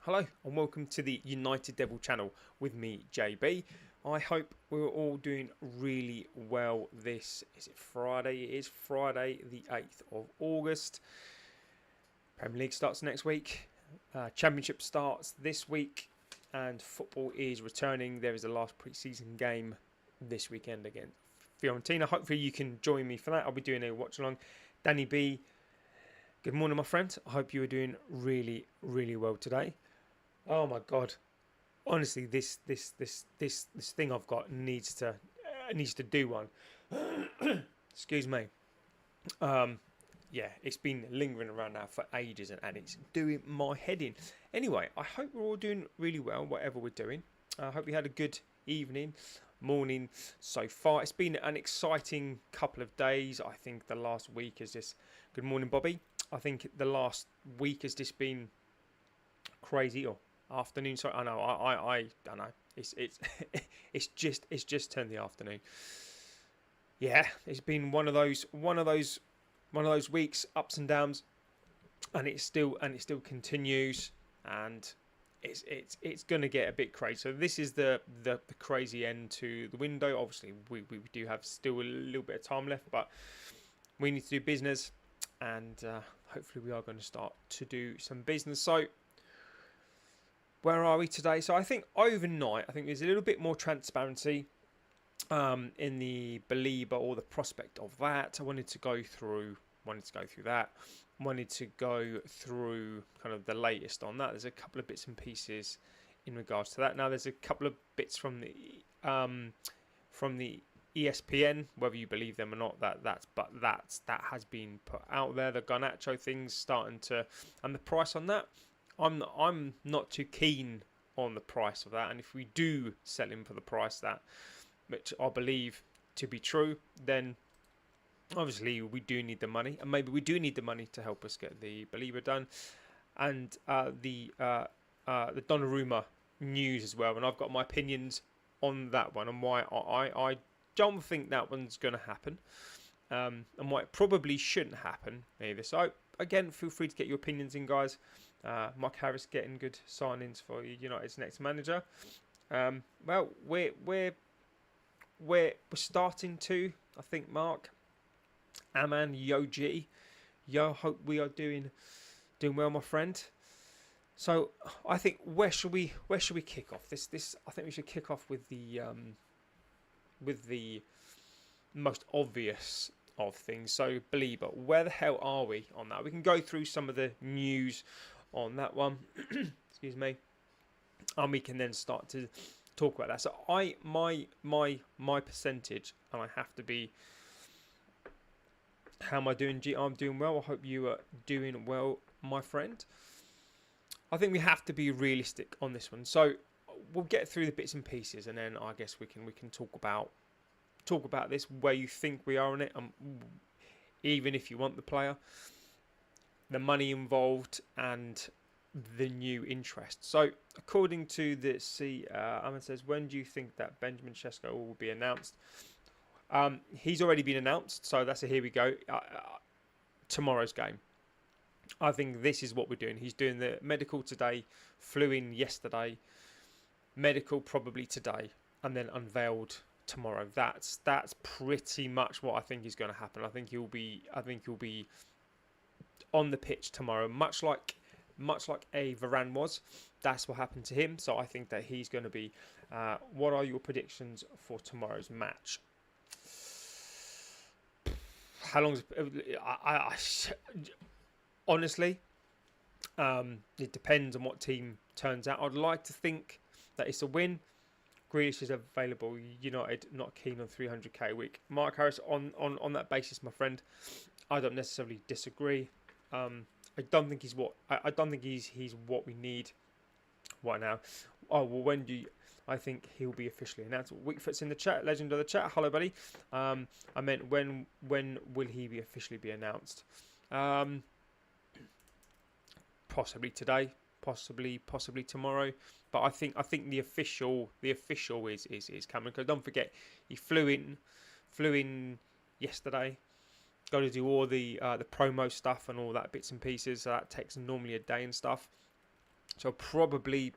Hello and welcome to the United Devil channel with me, JB. I hope we're all doing really well. Is it Friday? It is Friday the 8th of August. Premier League starts next week. Championship starts this week and football is returning. There is the last pre-season game this weekend against Fiorentina. Hopefully you can join me for that. I'll be doing a watch along. Danny B, good morning, my friend. I hope you are doing really, really well today. Oh my God! Honestly, this thing I've got needs to do one. Excuse me. Yeah, it's been lingering around now for ages, and it's doing my head in. Anyway, I hope we're all doing really well, whatever we're doing. I hope you had a good evening, morning so far. It's been an exciting couple of days. I think the last week has just. Good morning, Bobby. I think the last week has just been crazy. Or afternoon. Sorry, I know. I don't know. It's it's just turned the afternoon. Yeah, it's been one of those weeks, ups and downs, and it still continues, and it's gonna get a bit crazy. So this is the crazy end to the window. Obviously, we do have still a little bit of time left, but we need to do business, and hopefully we are going to start to do some business. So where are we today? So I think overnight, I think there's a little bit more transparency in the Baleba or the prospect of that. I wanted to go through that. Wanted to go through kind of the latest on that. There's a couple of bits and pieces in regards to that. Now there's a couple of bits from the ESPN, whether you believe them or not. That has been put out there. The Garnacho thing's starting to, and the price on that. I'm not too keen on the price of that, and if we do sell him for the price that, which I believe to be true, then obviously we do need the money, and maybe we do need the money to help us get the Baleba done, and the Donnarumma news as well. And I've got my opinions on that one and why I don't think that one's going to happen, and why it probably shouldn't happen either. So again, feel free to get your opinions in, guys. Mark Harris getting good signings for United's next manager. Well, we're starting to, I think, Mark, Aman, Yoji, hope we are doing well, my friend. So I think where should we kick off? This I think we should kick off with the most obvious of things. So Baleba, where the hell are we on that? We can go through some of the news on that one. Excuse me. And we can then start to talk about that. So my percentage, and I have to be, how am I doing? I'm doing well. I hope you are doing well, my friend. I think we have to be realistic on this one. So we'll get through the bits and pieces, and then I guess we can talk about this, where you think we are on it, even if you want the player, the money involved, and the new interest. So according to the Aman says, when do you think that Benjamin Sesko will be announced? He's already been announced, so that's a here we go. Tomorrow's game. I think this is what we're doing. He's doing the medical today, flew in yesterday, medical probably today, and then unveiled tomorrow. That's pretty much what I think is going to happen. I think he'll be on the pitch tomorrow, much like a Varane was. That's what happened to him. So I think that he's going to be. What are your predictions for tomorrow's match? How long? Honestly, it depends on what team turns out. I'd like to think that it's a win. Grealish is available. United not keen on 300k a week. Mark Harris, on that basis, my friend, I don't necessarily disagree. I don't think he's what we need right now. Oh well, when do you? I think he'll be officially announced. Wickfoot's in the chat, legend of the chat. Hello, buddy. I meant when will he be officially be announced? Possibly today, possibly tomorrow. But I think the official is coming. Because don't forget, he flew in yesterday. Got to do all the promo stuff and all that bits and pieces. So that takes normally a day and stuff. So probably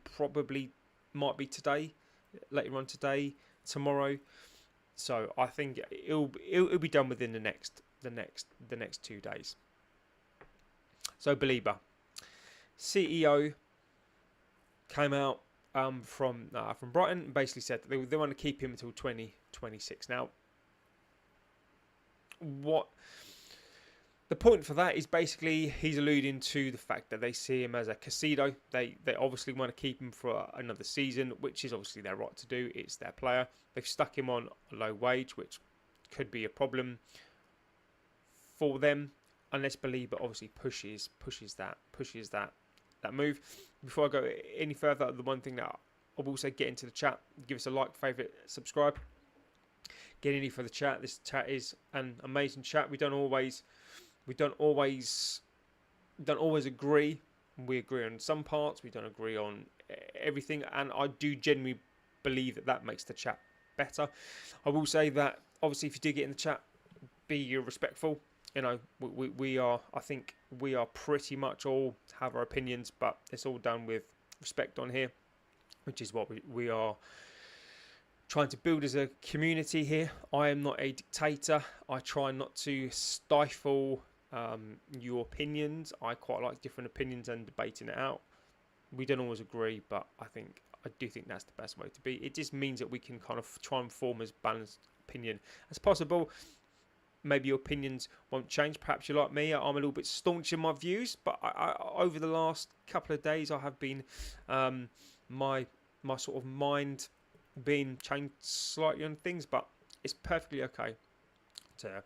might be today, later on today, tomorrow. So I think it'll be done within the next 2 days. So Baleba, CEO, came out from Brighton and basically said that they want to keep him until 2026. Now, what the point for that is, basically he's alluding to the fact that they see him as a Casido. They obviously want to keep him for another season, which is obviously their right to do. It's their player. They've stuck him on a low wage, which could be a problem for them unless Baleba obviously pushes that move. Before I go any further, the one thing that I will say, get into the chat, give us a like, favourite, subscribe. Get in here for the chat. This chat is an amazing chat. We don't always agree. We agree on some parts. We don't agree on everything, and I do genuinely believe that makes the chat better. I will say that obviously if you do get in the chat, be respectful. You know, we are. I think we are pretty much all have our opinions, but it's all done with respect on here, which is what we are trying to build as a community here. I am not a dictator. I try not to stifle your opinions. I quite like different opinions and debating it out. We don't always agree, but I do think that's the best way to be. It just means that we can kind of try and form as balanced opinion as possible. Maybe your opinions won't change. Perhaps you're like me. I'm a little bit staunch in my views, but I over the last couple of days, I have been my sort of mind being changed slightly on things, but it's perfectly okay to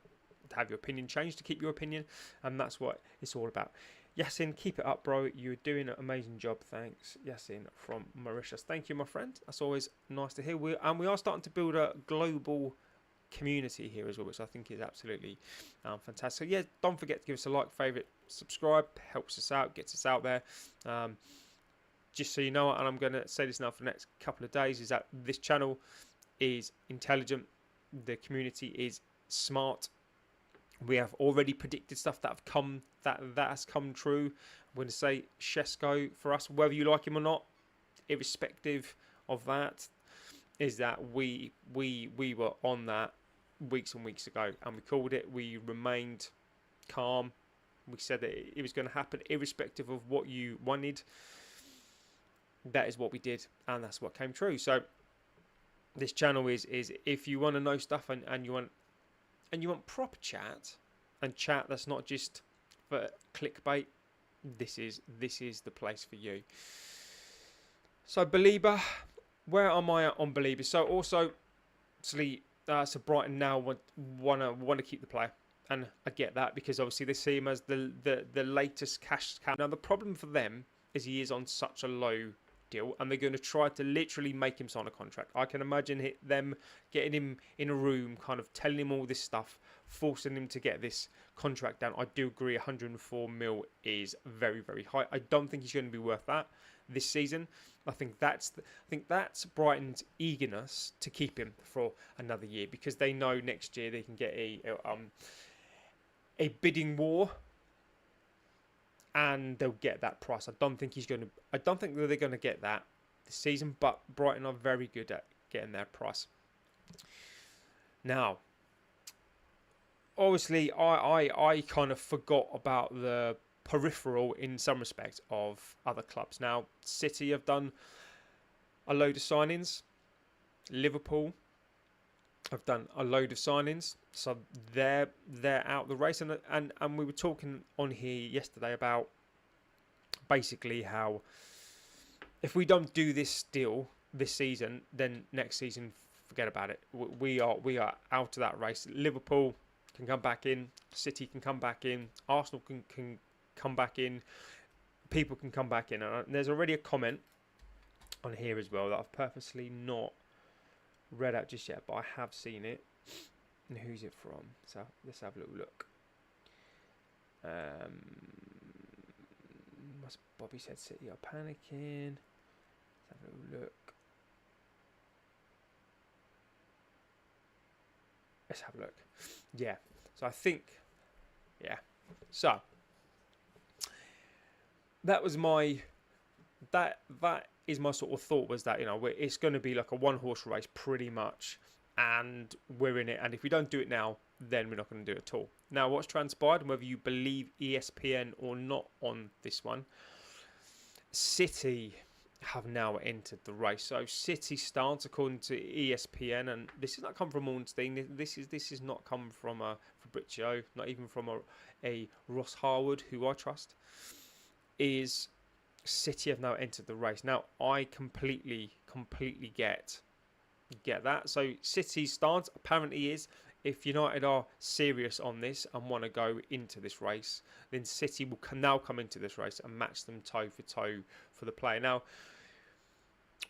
have your opinion changed, to keep your opinion, and that's what it's all about. Yasin, keep it up, bro. You're doing an amazing job. Thanks, Yasin from Mauritius. Thank you, my friend. That's always nice to hear. We are starting to build a global community here as well, which I think is absolutely fantastic. So yeah, don't forget to give us a like, favourite, subscribe. Helps us out, gets us out there. Just so you know, and I'm going to say this now for the next couple of days, is that this channel is intelligent. The community is smart. We have already predicted stuff that has come true. I'm going to say Shesko for us, whether you like him or not, irrespective of that, is that we were on that weeks and weeks ago, and we called it. We remained calm. We said that it was going to happen, irrespective of what you wanted. That is what we did, and that's what came true. So this channel is if you want to know stuff and you want proper chat, and chat that's not just for clickbait, this is the place for you. So Baleba, where am I on Baleba? So also, obviously, so Brighton now want to keep the player, and I get that, because obviously they see him as the latest cash cow. Now the problem for them is he is on such a low deal, and they're going to try to literally make him sign a contract. I can imagine them getting him in a room, kind of telling him all this stuff, forcing him to get this contract down. I do agree 104 mil is very, very high. I don't think he's going to be worth that this season. I think that's Brighton's eagerness to keep him for another year, because they know next year they can get a bidding war, and they'll get that price. I don't think that they're going to get that this season, but Brighton are very good at getting their price. Now, obviously, I kind of forgot about the peripheral in some respects of other clubs. Now, City have done a load of signings. Liverpool have done a load of signings, so they're out the race. And we were talking on here yesterday about basically how if we don't do this deal this season, then next season, forget about it. We are out of that race. Liverpool can come back in, City can come back in, Arsenal can come back in, people can come back in. And there's already a comment on here as well that I've purposely not read out just yet, but I have seen it. And who's it from? So let's have a little look. Bobby said City are panicking. Let's have a little look. Let's have a look. Yeah. So I think, yeah. So that was my that is my sort of thought, was that, it's going to be like a one horse race pretty much, and we're in it. And if we don't do it now, then we're not going to do it at all. Now, what's transpired, whether you believe ESPN or not on this one, City have now entered the race. So City stance, according to ESPN, and this has not come from Ornstein. This is not come from Fabrizio, not even from a Ross Harwood, who I trust. Is City have now entered the race. Now, I completely get that. So City's stance apparently is, if United are serious on this and want to go into this race, then City will now come into this race and match them toe for toe for the player. Now,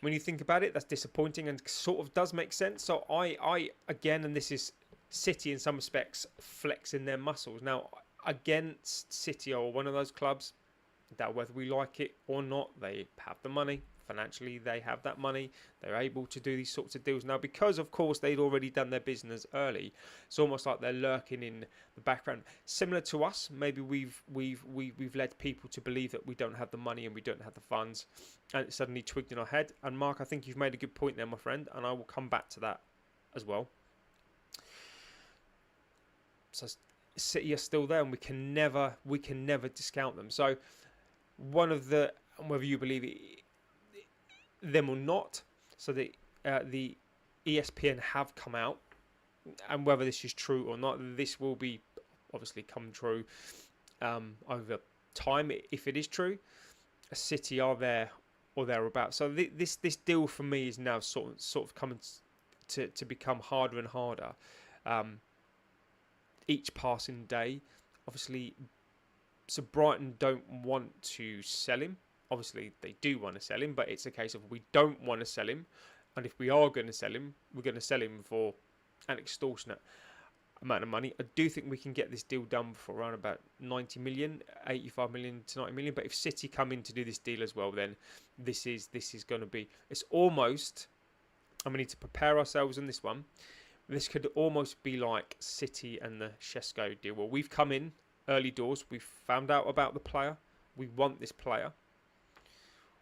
when you think about it, that's disappointing and sort of does make sense. So I again, and this is City in some respects flexing their muscles. Now, again, City are one of those clubs that, whether we like it or not, they have the money. Financially, they have that money. They're able to do these sorts of deals now because, of course, they'd already done their business early. It's almost like they're lurking in the background, similar to us. Maybe we've led people to believe that we don't have the money and we don't have the funds, and it suddenly twigged in our head. And Mark, I think you've made a good point there, my friend, and I will come back to that as well. So City are still there, and we can never discount them. So one of the, whether you believe it, them or not, so the ESPN have come out, and whether this is true or not, this will be obviously come true over time. If it is true, City are there or thereabouts. So this deal for me is now sort of coming to become harder and harder each passing day. Obviously, so Brighton don't want to sell him. Obviously, they do want to sell him, but it's a case of we don't want to sell him. And if we are going to sell him, we're going to sell him for an extortionate amount of money. I do think we can get this deal done for around about 90 million, 85 million to 90 million. But if City come in to do this deal as well, then this is going to be, it's almost, and we need to prepare ourselves on this one. This could almost be like City and the Šeško deal. Well, we've come in early doors. We've found out about the player. We want this player.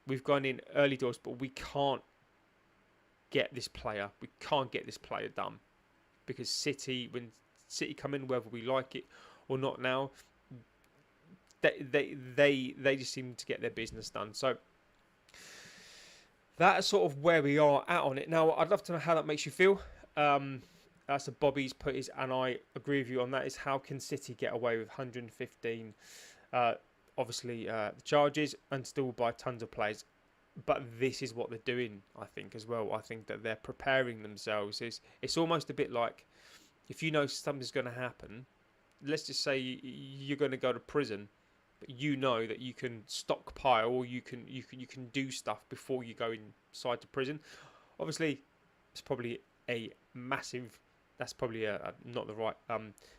We've gone in early doors, but we can't get this player. We can't get this player done because when City come in, whether we like it or not now, they just seem to get their business done. So that's sort of where we are at on it. Now, I'd love to know how that makes you feel. That's a Bobby's put his, and I agree with you on that, is how can City get away with 115 obviously the charges and still buy tons of players? But this is what they're doing, I think, as well. I think that they're preparing themselves. It's almost a bit like, if you know something's going to happen, let's just say you're going to go to prison, but you know that you can stockpile or you can do stuff before you go inside to prison. Obviously, it's probably a massive, that's probably not the right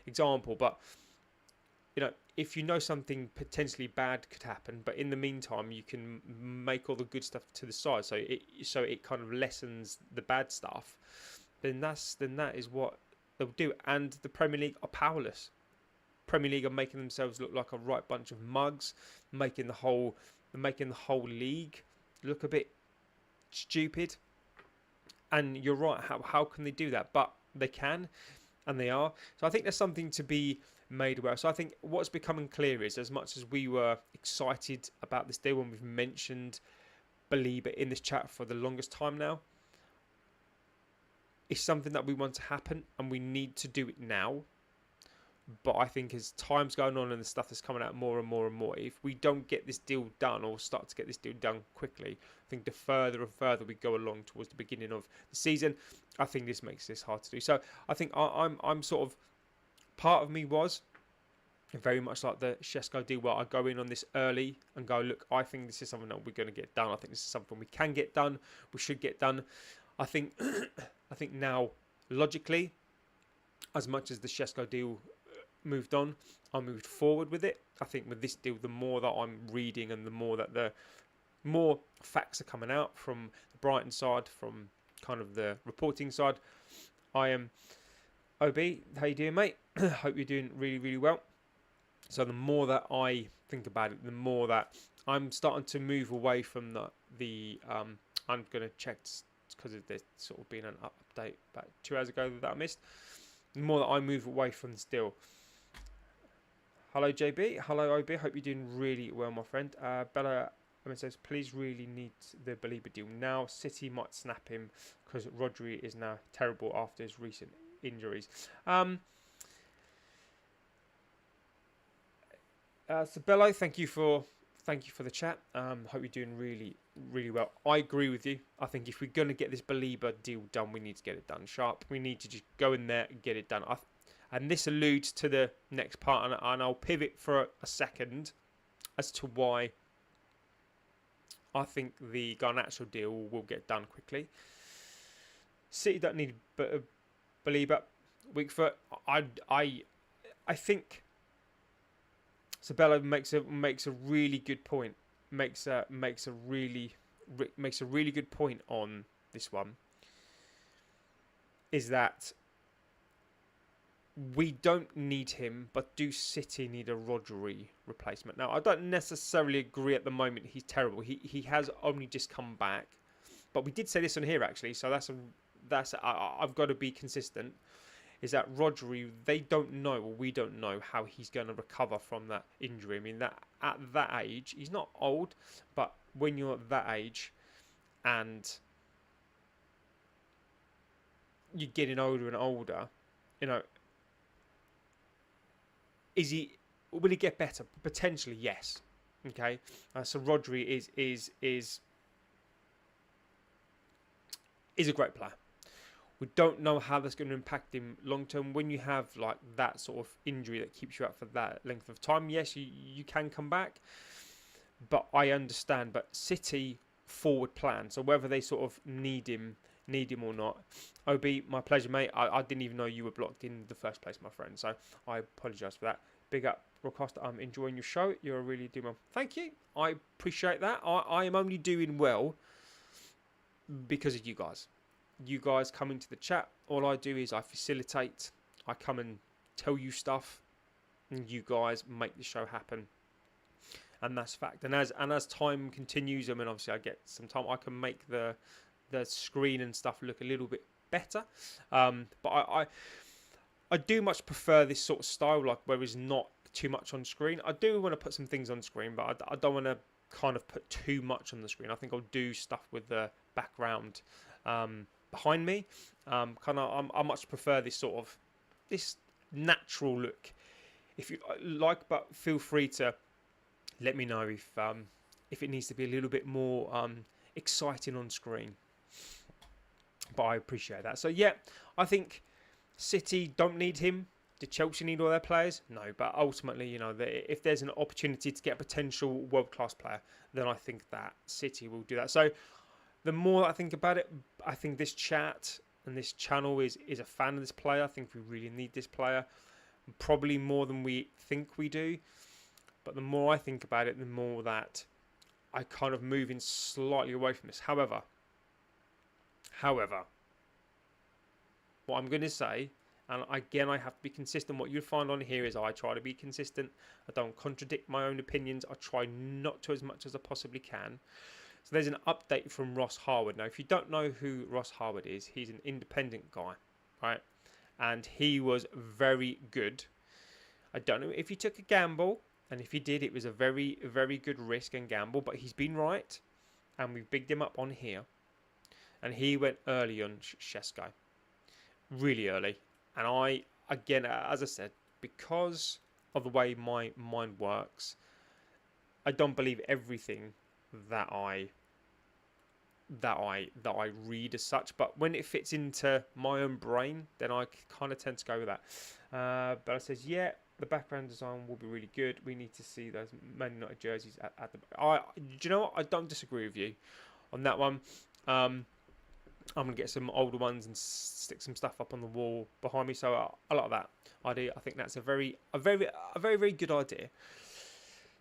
example, but if you know something potentially bad could happen, but in the meantime you can make all the good stuff to the side, so it kind of lessens the bad stuff, then that is what they'll do. And the Premier League are powerless. Premier League are making themselves look like a right bunch of mugs, making the whole league look a bit stupid. And you're right, how can they do that? But they can, and they are. So I think there's something to be made aware. So I think what's becoming clear is, as much as we were excited about this deal when we've mentioned Baleba in this chat for the longest time now, it's something that we want to happen and we need to do it now. But I think as time's going on and the stuff is coming out more and more and more, if we don't get this deal done or start to get this deal done quickly, I think the further and further we go along towards the beginning of the season, I think this makes this hard to do. So I think I'm sort of, part of me was very much like the Šeško deal, where I go in on this early and go, look, I think this is something that we're going to get done. I think this is something we can get done. We should get done. I think now, logically, as much as the Šeško deal moved on, I moved forward with it. I think with this deal, the more that I'm reading and the more facts are coming out from the Brighton side, from kind of the reporting side, I am OB. How you doing, mate? Hope you're doing really, really well. So the more that I think about it, the more that I'm starting to move away from the I'm going to check because there's sort of been an update about 2 hours ago that I missed. The more that I move away from this deal. Hello JB, hello OB, hope you're doing really well, my friend. Bella says, please really need the Baleba deal now. City might snap him because Rodri is now terrible after his recent injuries. So Bello, thank you for the chat. Hope you're doing really well. I agree with you. I think if we're going to get this Baleba deal done, we need to get it done sharp. We need to just go in there and get it done. And this alludes to the next part, and I'll pivot for a second as to why I think the Garnacho deal will get done quickly. City don't need Baleba. Weak foot. I think Sabella makes a really good point. Makes a really good point on this one. Is that we don't need him, but do City need a Rodri replacement? Now, I don't necessarily agree at the moment. He's terrible. He has only just come back, but we did say this on here actually. So I've got to be consistent. Is that Rodri? They don't know, or we don't know how he's going to recover from that injury. I mean, that at that age, he's not old, but when you're at that age, and you're getting older and older, you know. Will he get better? Potentially, yes. Okay, so Rodri is a great player. We don't know how that's going to impact him long term. When you have like that sort of injury that keeps you out for that length of time, yes, you can come back. But I understand. But City forward plan. So whether they sort of need him or not. OB, my pleasure, mate. I didn't even know you were blocked in the first place, my friend. So I apologise for that. Big up, Rockcast. I'm enjoying your show. You're really doing well. Thank you. I appreciate that. I am only doing well because of you guys. You guys come into the chat. All I do is I facilitate. I come and tell you stuff, and you guys make the show happen. And that's fact. And as time continues, I mean, obviously I get some time. I can make the screen and stuff look a little bit better. But I do much prefer this sort of style, like where it's not too much on screen. I do want to put some things on screen, but I don't want to kind of put too much on the screen. I think I'll do stuff with the background behind me. I much prefer this sort of this natural look. If you like, but feel free to let me know if it needs to be a little bit more exciting on screen. But I appreciate that. So yeah, I think City don't need him. Did Chelsea need all their players? No, but ultimately, you know, if there's an opportunity to get a potential world-class player, then I think that City will do that. So the more I think about it, I think this chat and this channel is a fan of this player. I think we really need this player, probably more than we think we do. But the more I think about it, the more that I kind of move in slightly away from this. However, what I'm going to say, and again, I have to be consistent. What you'll find on here is I try to be consistent. I don't contradict my own opinions. I try not to as much as I possibly can. So there's an update from Ross Harwood. Now, if you don't know who Ross Harwood is, he's an independent guy, right? And he was very good. I don't know if he took a gamble, and if he did, it was a very, very good risk and gamble, but he's been right, and we've bigged him up on here. And he went early on Shesko, really early. And I, again, as I said, because of the way my mind works, I don't believe everything that I read as such. But when it fits into my own brain, then I kind of tend to go with that. But it says, yeah, the background design will be really good. We need to see those Man United jerseys at the. Do you know what? I don't disagree with you on that one. I'm going to get some older ones and stick some stuff up on the wall behind me. So I like that idea. I think that's a very good idea.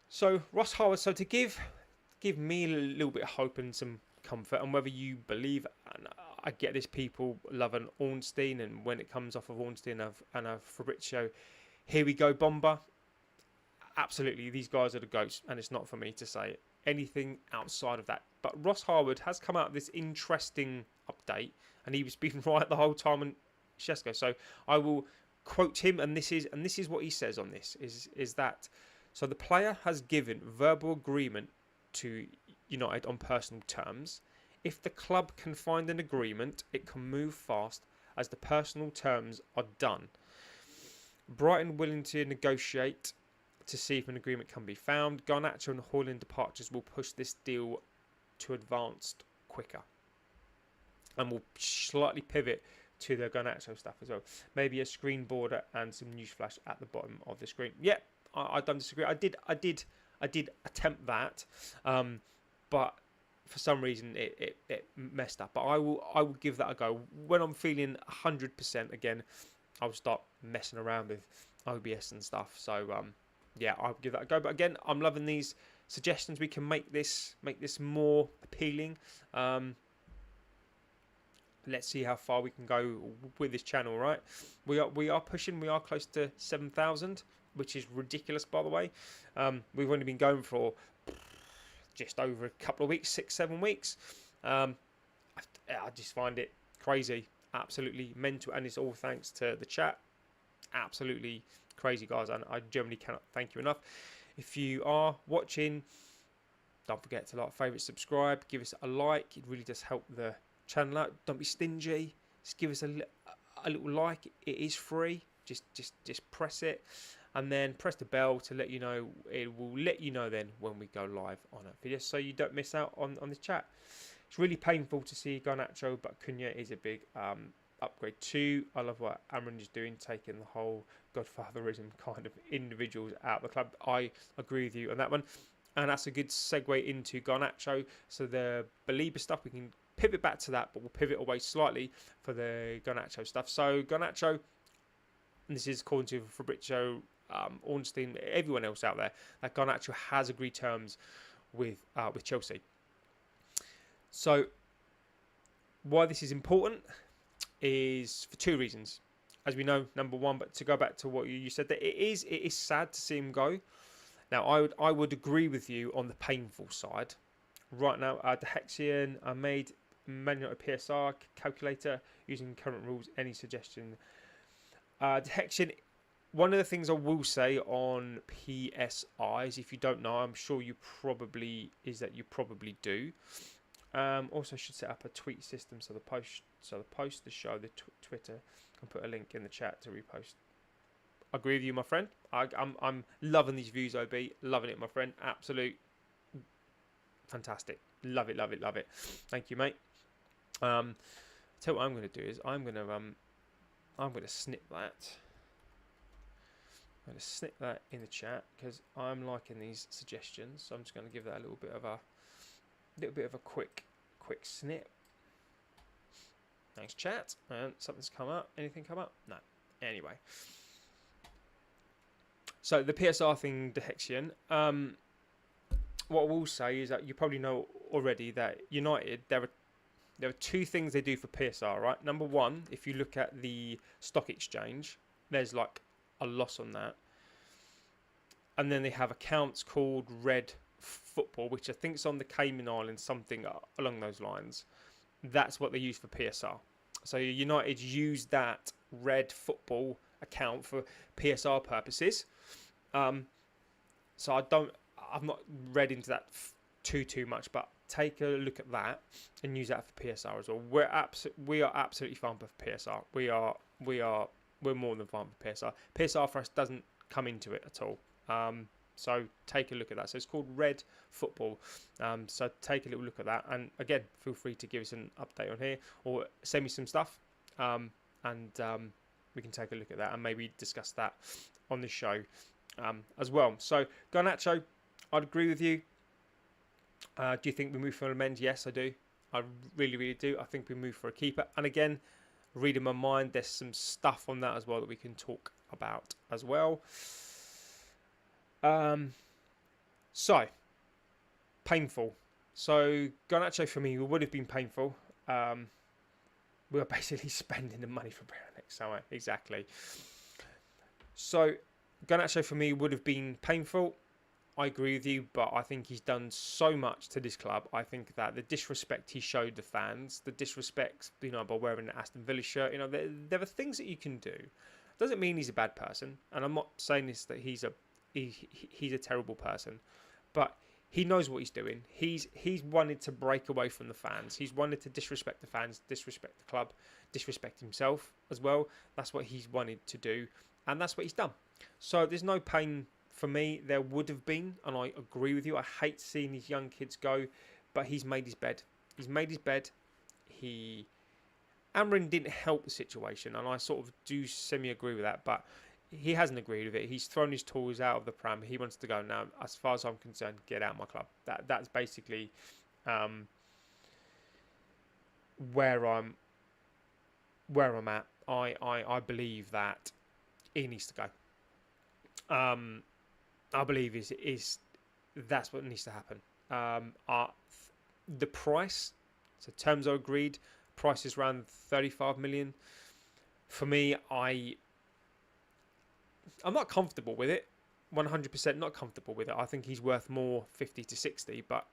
So Ross Howard, so to give me a little bit of hope and some comfort, and whether you believe, and I get this, people love an Ornstein, and when it comes off of Ornstein and a Fabrizio, here we go bomber. absolutely, these guys are the goats, and it's not for me to say anything outside of that. But Ross Harwood has come out with this interesting update, and he was being right the whole time on Shesko. So I will quote him, and this is what he says on this: is that so the player has given verbal agreement to United on personal terms. If the club can find an agreement, it can move fast as the personal terms are done. Brighton willing to negotiate to see if an agreement can be found. Garnacho and Handland departures will push this deal to advanced quicker. And we'll slightly pivot to the Garnacho stuff as well. Maybe a screen border and some news flash at the bottom of the screen. Yeah, I don't disagree. I did attempt that, but for some reason it messed up. But I will give that a go. When I'm feeling 100% again, I'll start messing around with OBS and stuff. So yeah, I'll give that a go. But again, I'm loving these suggestions. We can make this more appealing. Let's see how far we can go with this channel. Right, we are pushing. We are close to 7,000, which is ridiculous, by the way. We've only been going for just over a couple of weeks, 6-7 weeks. I just find it crazy, absolutely mental, and it's all thanks to the chat. Absolutely crazy, guys, and I generally cannot thank you enough. If you are watching, don't forget to like, favourite, subscribe, give us a like. It really does help the channel out. Don't be stingy. Just give us a little like. It is free. Just press it, and then press the bell to let you know. It will let you know then when we go live on a video, so you don't miss out on the chat. It's really painful to see Garnacho, but Cunha is a big upgrade too. I love what Amron is doing, taking the whole godfatherism kind of individuals out of the club. I agree with you on that one, and that's a good segue into Garnacho. So the Baleba stuff, we can pivot back to that, but we'll pivot away slightly for the Garnacho stuff. So Garnacho, and this is according to Fabrizio Ornstein, everyone else out there, that Garnacho has agreed terms with Chelsea. So why this is important is for two reasons. As we know, number one, but to go back to what you said, that it is sad to see him go. Now, I would agree with you on the painful side. Right now, the Hexian, I made manual PSR calculator using current rules. Any suggestion? The Hexian, one of the things I will say on PSIs, if you don't know, I'm sure you probably do. Also should set up a tweet system so the post the show, the Twitter can put a link in the chat to repost. I agree with you, my friend. I'm loving these views, OB. Loving it, my friend. Absolute fantastic. Love it. Thank you, mate. Tell you what I'm going to do is I'm going to snip that. I'm going to snip that in the chat because I'm liking these suggestions. So I'm just going to give that a little bit of a quick snip. Thanks, chat. And something's come up. Anything come up? No. Anyway. So the PSR thing, the Hexian. What I will say is that you probably know already that United, there are two things they do for PSR, right? Number one, if you look at the stock exchange, there's like a loss on that. And then they have accounts called Red Football, which I think is on the Cayman Islands, something along those lines. That's what they use for PSR. So United use that Red Football account for PSR purposes. So I've not read into that too much, but take a look at that and use that for PSR as well. We are absolutely fine with PSR. We're more than fine with PSR. PSR for us doesn't come into it at all. So take a look at that. So it's called Red Football. So take a little look at that. And again, feel free to give us an update on here or send me some stuff. And we can take a look at that and maybe discuss that on the show as well. So Garnacho, I'd agree with you. Do you think we move for an amend? Yes, I do. I really do. I think we move for a keeper. And again, reading my mind, there's some stuff on that as well that we can talk about as well. So painful. So Garnacho for me would have been painful. We were basically spending the money for Peripheral. So exactly. So Garnacho for me would have been painful. I agree with you, but I think he's done so much to this club. I think that the disrespect he showed the fans, the disrespect, by wearing an Aston Villa shirt, there are things that you can do. Doesn't mean he's a bad person, and I'm not saying this that he's a terrible person, but he knows what he's doing. He's wanted to break away from the fans. He's wanted to disrespect the fans, disrespect the club, disrespect himself as well. That's what he's wanted to do, and that's what he's done. So there's no pain for me. There would have been, and I agree with you. I hate seeing these young kids go, but he's made his bed. He's made his bed. Amrin didn't help the situation, and I sort of do semi-agree with that, but he hasn't agreed with it. He's thrown his tools out of the pram. He wants to go now. As far as I'm concerned, get out of my club. That's basically where I'm at. I believe that he needs to go. I believe that's what needs to happen. The price, so terms are agreed. Price is around 35 million. For me, I'm not comfortable with it. 100% not comfortable with it. I think he's worth more, 50 to 60. But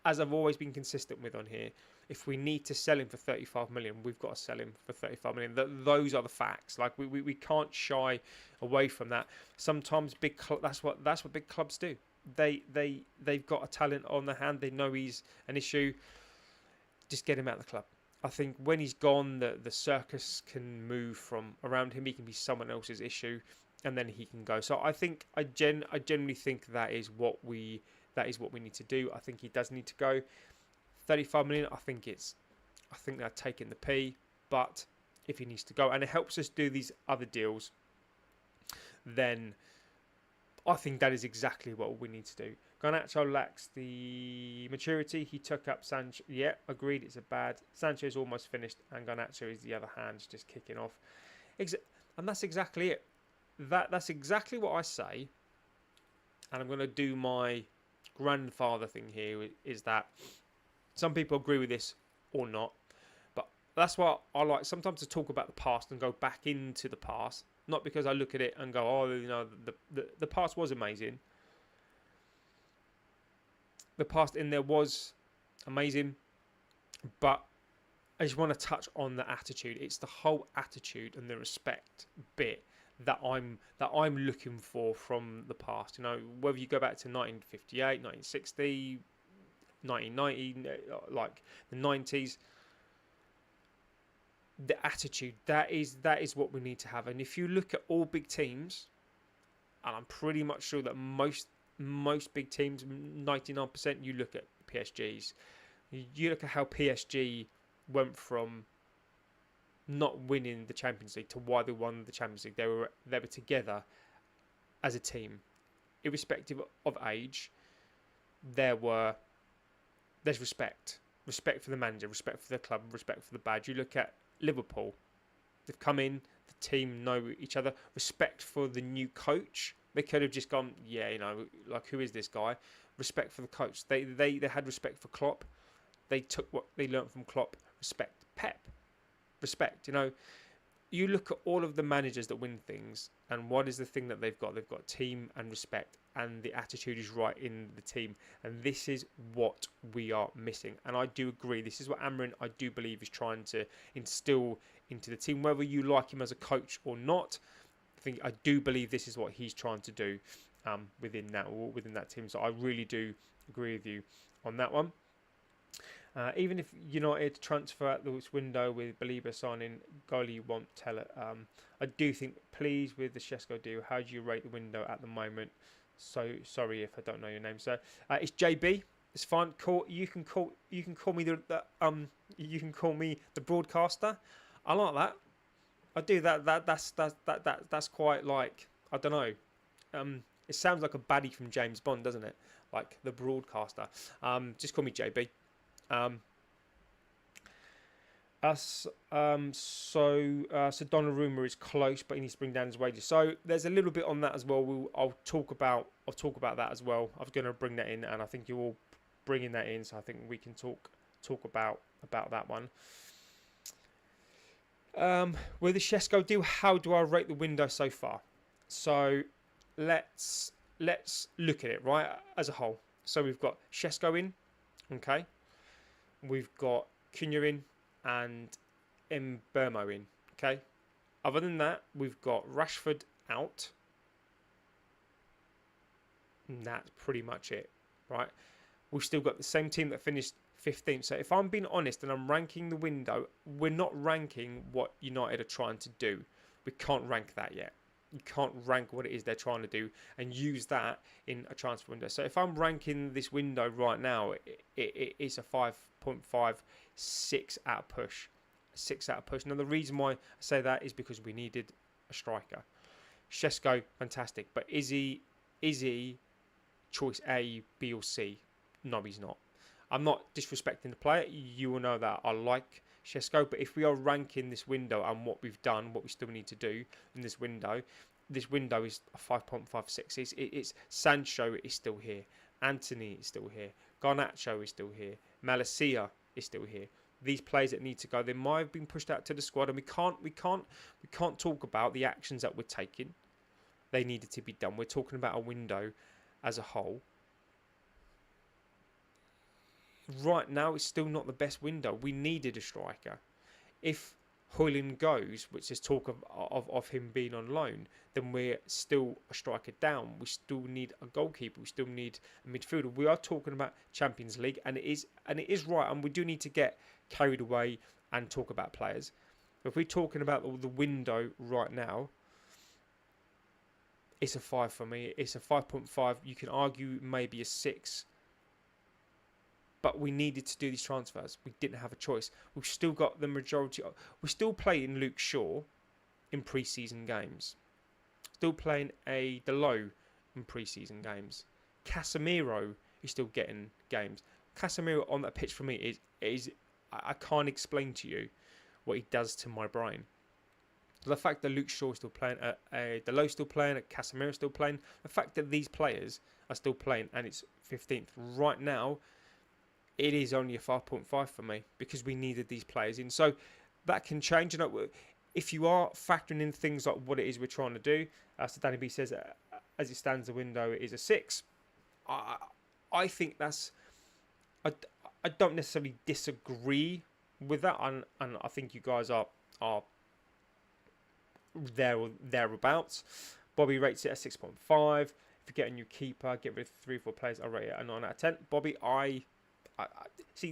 as I've always been consistent with on here, if we need to sell him for 35 million, we've got to sell him for 35 million. Those are the facts. Like we can't shy away from that. Sometimes that's what big clubs do. They've got a talent on the hand. They know he's an issue. Just get him out of the club. I think when he's gone, the circus can move from around him. He can be someone else's issue, and then he can go. So I think I generally think that is what we need to do. I think he does need to go. 35 million. I think they're taking the P, but if he needs to go and it helps us do these other deals, then I think that is exactly what we need to do. Garnacho lacks the maturity. He took up Sancho. Yeah, agreed. It's a bad. Sancho's almost finished, and Garnacho is the other hand, just kicking off. And that's exactly it. That's exactly what I say. And I'm going to do my grandfather thing here. Is that some people agree with this or not? But that's why I like sometimes to talk about the past and go back into the past. Not because I look at it and go, oh, the past was amazing. The past in there was amazing, but I just want to touch on the attitude. It's the whole attitude and the respect bit that I'm looking for from the past. Whether you go back to 1958, 1960, 1990, like the 90s, the attitude that is what we need to have. And if you look at all big teams, and I'm pretty much sure that most big teams, 99%, you look at PSG's. You look at how PSG went from not winning the Champions League to why they won the Champions League. They were together as a team, irrespective of age. There's respect for the manager, respect for the club, respect for the badge. You look at Liverpool, they've come in, the team know each other, respect for the new coach. They could have just gone, like, who is this guy? Respect for the coach. They had respect for Klopp. They took what they learned from Klopp. Respect Pep. Respect. You look at all of the managers that win things, and what is the thing that they've got? They've got team and respect, and the attitude is right in the team. And this is what we are missing. And I do agree. This is what Amrin, I do believe, is trying to instill into the team, whether you like him as a coach or not. I do believe this is what he's trying to do within that team. So I really do agree with you on that one. Even if United transfer at this window with Baleba signing, goalie won't tell it. I do think, please, with the Shesko deal, how do you rate the window at the moment? So sorry if I don't know your name, sir. It's JB. It's fine. You can call me the broadcaster. I like that. I do that. That's quite like, I don't know. It sounds like a baddie from James Bond, doesn't it? Like the broadcaster. Just call me JB. So Donnarumma is close, but he needs to bring down his wages. So there's a little bit on that as well. I'll talk about that as well. I was going to bring that in, and I think you're all bringing that in. So I think we can talk about that one. With the Shesko deal, how do I rate the window so far? So let's look at it right as a whole. So we've got Shesko in, okay. We've got Cunha in and Mbermo in, okay. Other than that, we've got Rashford out. And that's pretty much it, right? We've still got the same team that finished 15th. So if I'm being honest and I'm ranking the window, we're not ranking what United are trying to do. We can't rank that yet. You can't rank what it is they're trying to do and use that in a transfer window. So if I'm ranking this window right now, it's a 5.5, 6 out of push. 6 out of push. Now, the reason why I say that is because we needed a striker. Shesko, fantastic. But is he choice A, B or C? No, he's not. I'm not disrespecting the player. You will know that I like Shesko, but if we are ranking this window and what we've done, what we still need to do in this window is a 5.56. It's Sancho is still here. Anthony is still here. Garnacho is still here. Malacia is still here. These players that need to go, they might have been pushed out to the squad, and we can't talk about the actions that we're taking. They needed to be done. We're talking about a window as a whole. Right now, it's still not the best window. We needed a striker. If Højlund goes, which is talk of him being on loan, then we're still a striker down. We still need a goalkeeper. We still need a midfielder. We are talking about Champions League, and it is right. And we do need to get carried away and talk about players. If we're talking about the window right now, it's a 5 for me. It's a 5.5. You can argue maybe a 6. But we needed to do these transfers. We didn't have a choice. We've still got the majority. We're still playing Luke Shaw in pre-season games. Still playing Delo in pre-season games. Casemiro is still getting games. Casemiro on that pitch for me is I can't explain to you what he does to my brain. The fact that Luke Shaw is still playing, Delo still playing, Casemiro still playing. The fact that these players are still playing and it's 15th right now. It is only a 5.5 for me because we needed these players in. So that can change. You know, if you are factoring in things like what it is we're trying to do, so Danny B says, as it stands, the window is a 6. I think that's. I don't necessarily disagree with that, and I think you guys are there or thereabouts. Bobby rates it at 6.5. If you get a new keeper, get rid of 3 or 4 players, I rate it a 9 out of 10. Bobby, I see,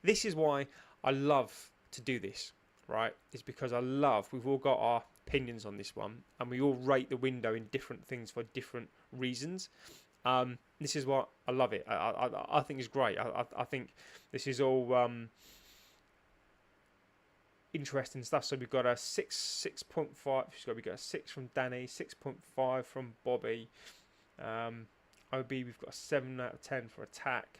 this is why I love to do this, right? It's because we've all got our opinions on this one, and we all rate the window in different things for different reasons. This is why I love it. I think it's great. I think this is all interesting stuff. So we've got a 6.5. We've got a 6 from Danny, 6.5 from Bobby. OB, we've got a 7 out of 10 for attack.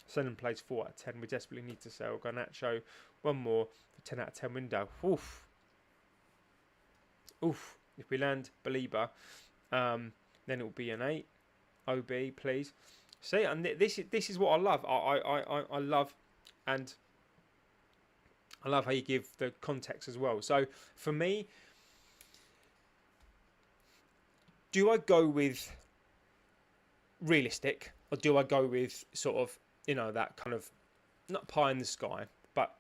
Sunderland plays 4 out of 10. We desperately need to sell Garnacho. One more for 10 out of 10 window. Oof. If we land Baleba, then it will be an 8. OB, please. See, and this is what I love. I love, and I love how you give the context as well. So for me, do I go with realistic, or do I go with sort of, you know, that kind of, not pie in the sky, but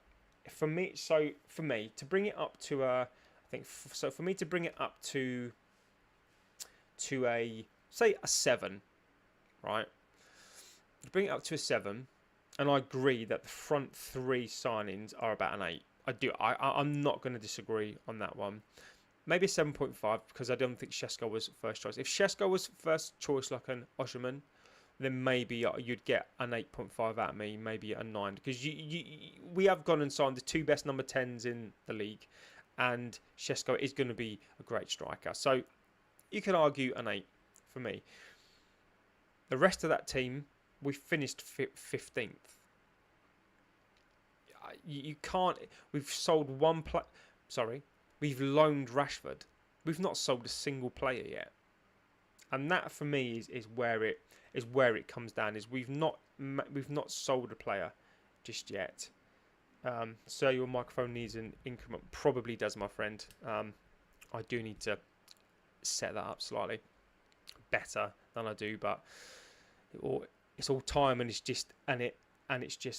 for me, to bring it up to a, for me to bring it up to a, say, a 7, right? To bring it up to a 7, and I agree that the front 3 signings are about an 8. I'm not going to disagree on that one. Maybe a 7.5, because I don't think Shesko was first choice. If Shesko was first choice like an Osherman, then maybe you'd get an 8.5 out of me, maybe a 9. Because we have gone and signed the 2 best number 10s in the league, and Shesko is going to be a great striker. So you can argue an 8 for me. The rest of that team, we finished 15th. You can't. We've sold one player. Sorry, we've loaned Rashford. We've not sold a single player yet, and that for me is where it comes down. Is we've not sold a player just yet. So your microphone needs an increment. Probably does, my friend. I do need to set that up slightly better than I do, but it's all time, and it's just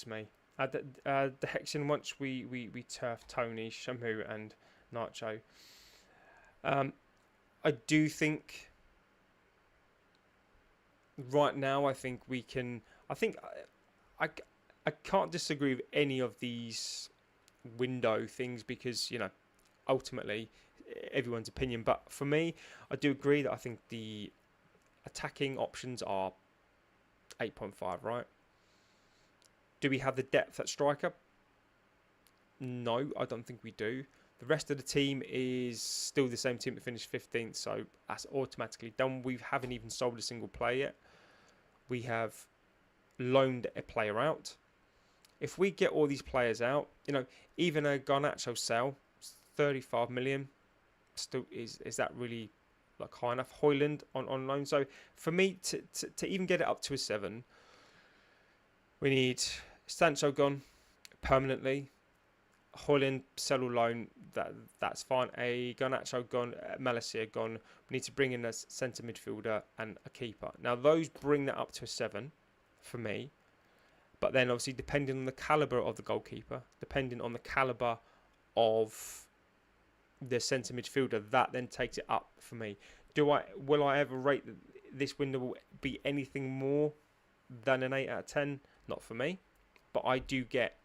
me. The Hexian, once we turf Tony, Shamu, and Nacho. I do think right now, I think we can. I can't disagree with any of these window things because ultimately everyone's opinion. But for me, I do agree that I think the attacking options are 8.5. Right? Do we have the depth at striker? No, I don't think we do. The rest of the team is still the same team that finished 15th, so that's automatically done. We haven't even sold a single player yet. We have loaned a player out. If we get all these players out, even a Garnacho sale, 35 million, still is that really high enough? Højlund on loan. So for me to even get it up to a 7, we need Sancho gone permanently. Højlund, sell or loan, that's fine. A Garnacho gone, Malacia gone. We need to bring in a centre midfielder and a keeper. Now those bring that up to a 7 for me. But then obviously depending on the calibre of the goalkeeper, depending on the calibre of the centre midfielder, that then takes it up for me. Will I ever rate that this window will be anything more than an 8 out of 10? Not for me. But I do get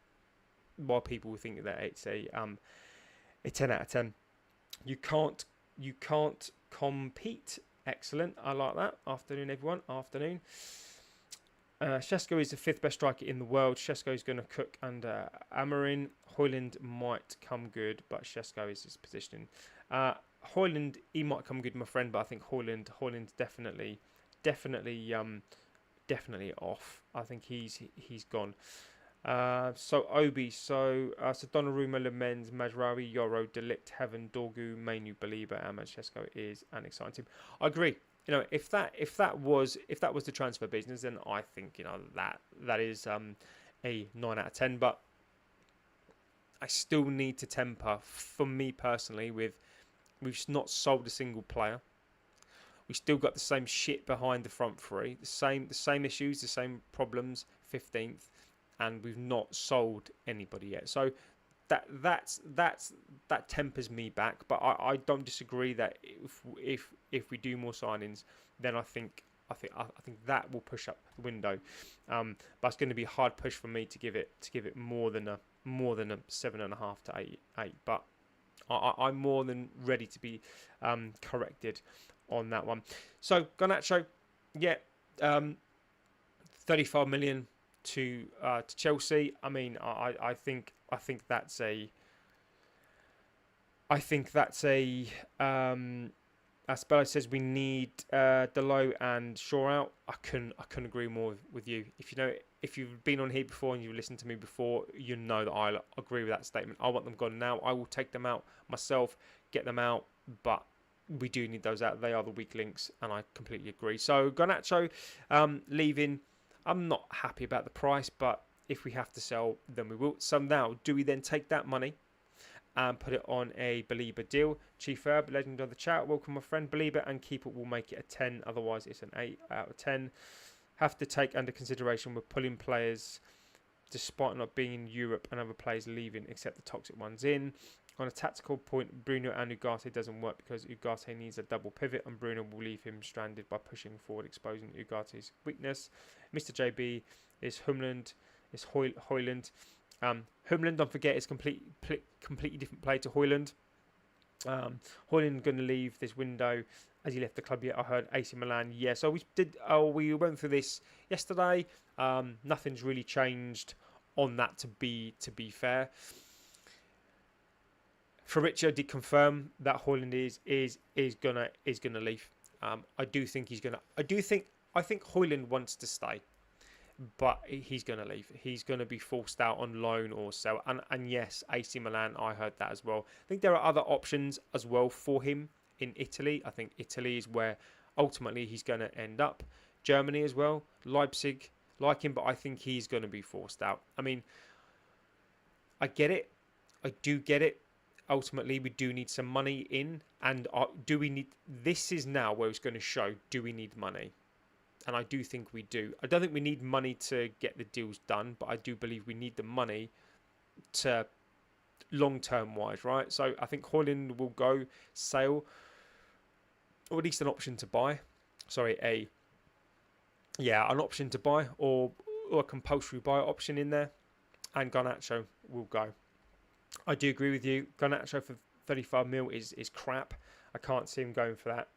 why people will think that it's a 10 out of 10. You can't compete. Excellent. I like that. Afternoon, everyone. Afternoon. Šeško is the 5th best striker in the world. Šeško is going to cook under Amorim. Højlund might come good, but Šeško is his positioning. Højlund, he might come good, my friend, but I think Højlund's definitely off. I think he's gone. So Obi, so Donnarumma, Lemens, Majraoui, Yoro, Delict, Heaven, Dorgu, Mainu, Baleba, and Manchesco is an exciting team. I agree. If that was the transfer business, then I think that is a 9 out of 10. But I still need to temper, for me personally, with we've not sold a single player. We still got the same shit behind the front three, the same issues, the same problems. 15th, and we've not sold anybody yet. So that tempers me back. But I don't disagree that if we do more signings, then I think that will push up the window. But it's going to be a hard push for me to give it more than a 7.5 to 8. But I'm more than ready to be corrected on that one. So Garnacho, 35 million to Chelsea. I mean, I think that's a. As Bale says, we need Delo and Shaw out. I couldn't agree more with you. If you've been on here before and you've listened to me before, you know that I agree with that statement. I want them gone now. I will take them out myself, get them out, but we do need those out. They are the weak links, and I completely agree. So Garnacho leaving. I'm not happy about the price, but if we have to sell, then we will. So now, do we then take that money and put it on a Baleba deal? Chief Herb, legend of the chat, welcome my friend. Baleba and keep it will make it a 10, otherwise it's an 8 out of 10. Have to take under consideration we're pulling players despite not being in Europe and other players leaving except the toxic ones in. On a tactical point, Bruno and Ugarte doesn't work because Ugarte needs a double pivot and Bruno will leave him stranded by pushing forward, exposing Ugarte's weakness. Mr. JB is Handland, is Højlund. Handland, don't forget, is completely different player to Højlund. Højlund going to leave this window. As he left the club yet, I heard AC Milan. Yeah, so we went through this yesterday. Nothing's really changed on that to be fair. Fabrizio did confirm that Højlund is gonna leave. I think Højlund wants to stay, but he's gonna leave. He's gonna be forced out on loan or sell. And yes, AC Milan, I heard that as well. I think there are other options as well for him in Italy. I think Italy is where ultimately he's gonna end up. Germany as well, Leipzig like him, but I think he's gonna be forced out. I mean, I get it. I do get it. ultimately we do need some money in, and do we need? This is now where it's going to show. Do we need money? And I do think we do. I don't think we need money to get the deals done, but I do believe we need the money to long-term wise, right? So I think Højlund will go sale, or at least an option to buy. Sorry, an option to buy, or a compulsory buy option in there, and Garnacho will go. I do agree with you. Garnacho for 35 mil is crap. I can't see him going for that.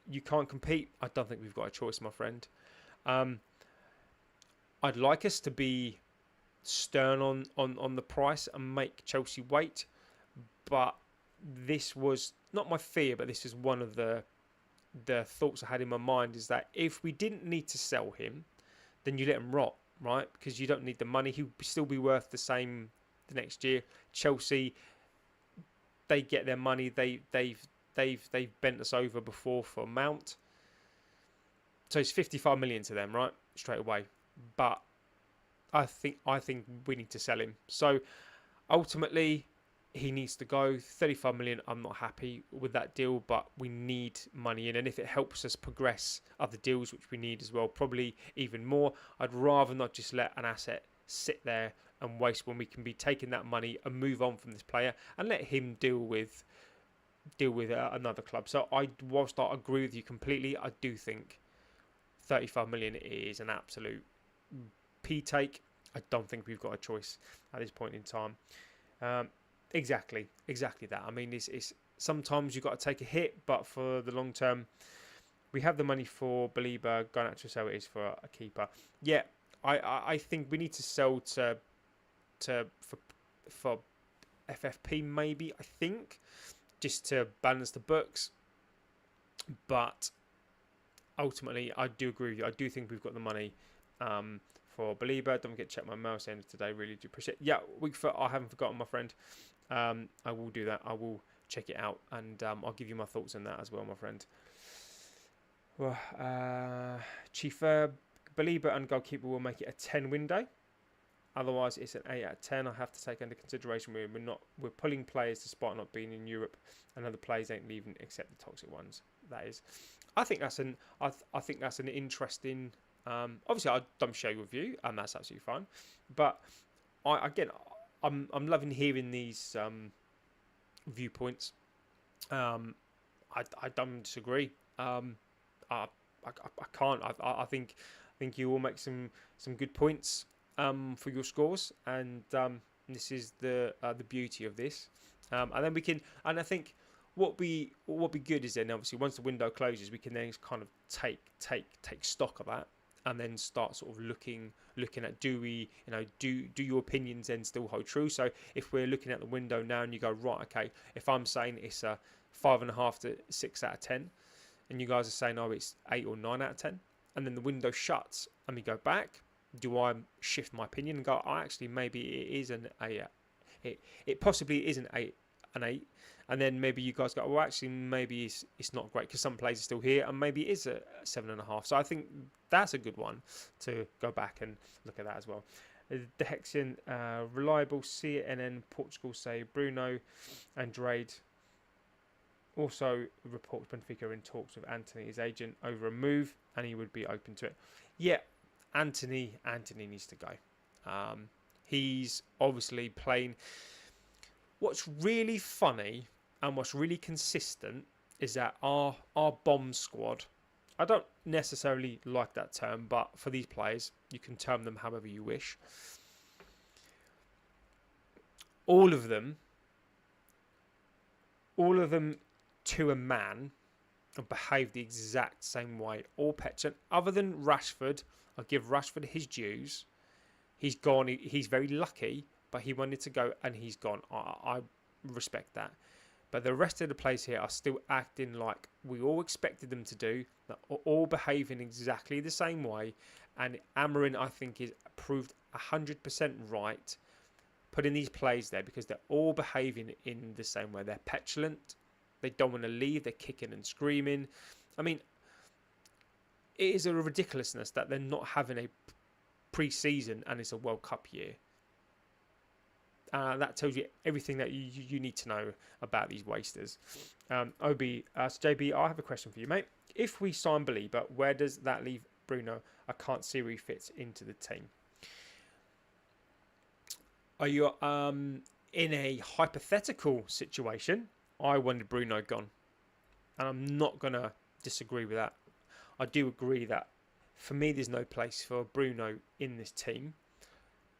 You can't compete. I don't think we've got a choice, my friend. I'd like us to be stern on the price and make Chelsea wait, but this was not my fear, but this is one of the thoughts I had in my mind, is that if we didn't need to sell him, then you let him rot, right? Because you don't need the money. He'll still be worth the same the next year. Chelsea, they get their money. They've bent us over before for Mount, so it's 55 million to them, right, straight away. But I think we need to sell him. So ultimately, he needs to go. 35 million. I'm not happy with that deal, but we need money in, and if it helps us progress other deals, which we need as well, probably even more. I'd rather not just let an asset sit there and waste when we can be taking that money and move on from this player and let him deal with another club. So whilst I agree with you completely, I do think 35 million is an absolute P take. I don't think we've got a choice at this point in time. Exactly that. I mean, it's sometimes you've got to take a hit, but for the long term, we have the money for Baleba, Garnacho, so it is for a keeper. Yeah, I think we need to sell for FFP maybe, I think, just to balance the books. But ultimately, I do agree with you. I do think we've got the money for Baleba. Don't forget to check my mail saying today. Really do appreciate it. Yeah, I haven't forgotten, my friend. I will do that. I will check it out, and I'll give you my thoughts on that as well, my friend. Well, Chief Baleba and goalkeeper will make it a 10 window. Otherwise, it's an 8 out of 10. I have to take into consideration we're pulling players despite not being in Europe, and other players ain't leaving except the toxic ones. That is, I think that's an interesting. Obviously, I don't share your view, and that's absolutely fine. But I'm loving hearing these viewpoints. I don't disagree. I can't. I think you will make some good points for your scores, and this is the beauty of this. And then we can, and I think what be good is then obviously once the window closes, we can then kind of take stock of that, and then start sort of looking at, do your opinions then still hold true? So if we're looking at the window now and you go, right, okay, if I'm saying it's a 5.5 to 6 out of 10, and you guys are saying, oh, it's 8 or 9 out of 10, and then the window shuts and we go back, do I shift my opinion and go, oh, actually maybe it is an 8? It possibly is an 8, and then maybe you guys go, well, actually maybe it's not great because some players are still here, and maybe it is a 7.5. So I think that's a good one to go back and look at that as well. The Hexian reliable CNN Portugal say Bruno and Drade. Also reports Benfica are in talks with Anthony, his agent, over a move, and he would be open to it. Yeah, Anthony needs to go. He's obviously playing. What's really funny and what's really consistent is that our bomb squad, I don't necessarily like that term, but for these players, you can term them however you wish. All of them to a man behave the exact same way. All petulant, other than Rashford. I'll give Rashford his dues. He's gone. He's very lucky, but he wanted to go and he's gone. I respect that. But the rest of the players here are still acting like we all expected them to do. They're all behaving exactly the same way. And Amarin, I think, is proved 100% right putting these plays there because they're all behaving in the same way. They're petulant. They don't want to leave. They're kicking and screaming. I mean, it is a ridiculousness that they're not having a pre-season and it's a World Cup year. That tells you everything that you need to know about these wasters. JB, I have a question for you, mate. If we sign Baleba, where does that leave Bruno? I can't see where he fits into the team. Are you in a hypothetical situation? I wanted Bruno gone, and I'm not gonna disagree with that. I do agree that for me, there's no place for Bruno in this team,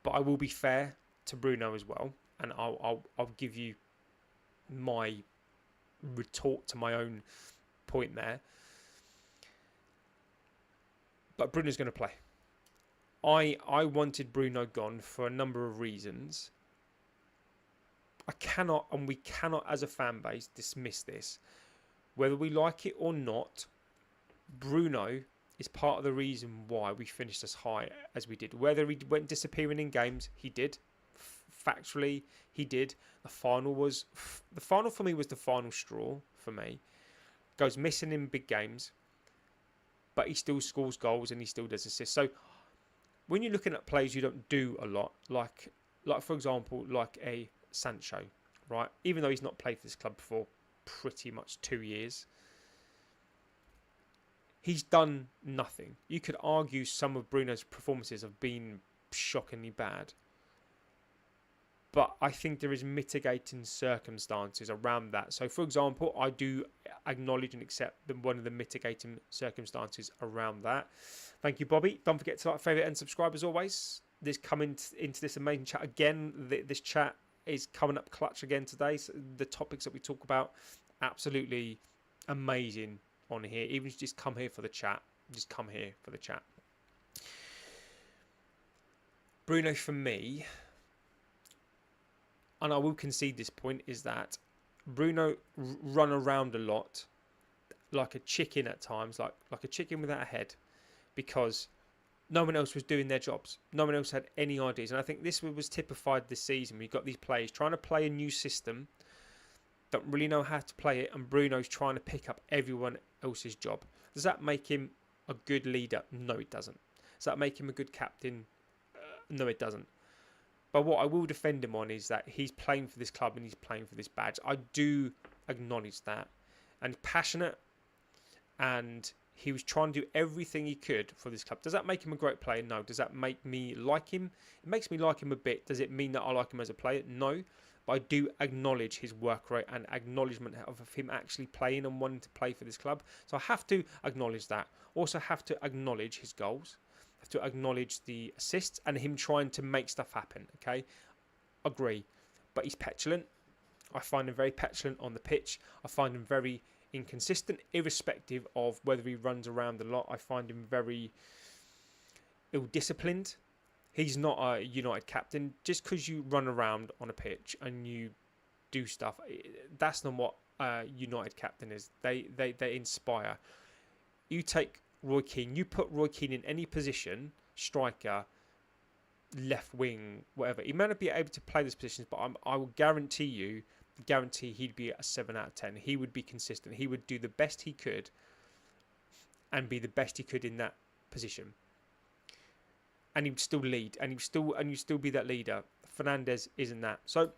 but I will be fair to Bruno as well, and I'll give you my retort to my own point there. But Bruno's going to play. I wanted Bruno gone for a number of reasons. I cannot, and we cannot as a fan base dismiss this. Whether we like it or not, Bruno is part of the reason why we finished as high as we did. Whether he went disappearing in games, he did. Factually, he did. The final for me was the final straw for me. Goes missing in big games, but he still scores goals and he still does assists. So when you're looking at players you don't do a lot, like for example, like a Sancho, right? Even though he's not played for this club for pretty much 2 years, he's done nothing. You could argue some of Bruno's performances have been shockingly bad. But I think there is mitigating circumstances around that. So, for example, I do acknowledge and accept one of the mitigating circumstances around that. Thank you, Bobby. Don't forget to like, favourite and subscribe as always. This coming into this amazing chat again. This chat is coming up clutch again today. So the topics that we talk about, absolutely amazing on here. Even if you just come here for the chat, just come here for the chat. Bruno, for me, and I will concede this point, is that Bruno run around a lot like a chicken at times, like a chicken without a head, because no one else was doing their jobs. No one else had any ideas. And I think this was typified this season. We've got these players trying to play a new system, don't really know how to play it, and Bruno's trying to pick up everyone else's job. Does that make him a good leader? No, it doesn't. Does that make him a good captain? No, it doesn't. But what I will defend him on is that he's playing for this club and he's playing for this badge. I do acknowledge that. And passionate, and he was trying to do everything he could for this club. Does that make him a great player? No. Does that make me like him? It makes me like him a bit. Does it mean that I like him as a player? No. But I do acknowledge his work rate and acknowledgement of him actually playing and wanting to play for this club. So I have to acknowledge that. Also have to acknowledge his goals. Have to acknowledge the assists and him trying to make stuff happen. Okay, agree. But he's petulant. I find him very petulant on the pitch. I find him very inconsistent, irrespective of whether he runs around a lot. I find him very ill-disciplined. He's not a United captain. Just because you run around on a pitch and you do stuff, that's not what United captain is. They inspire. You take Roy Keane, you put Roy Keane in any position, striker, left wing, whatever. He may not be able to play those positions, but I will guarantee he'd be a 7 out of 10. He would be consistent. He would do the best he could and be the best he could in that position. And he would still lead, and you'd still be that leader. Fernandez isn't that. So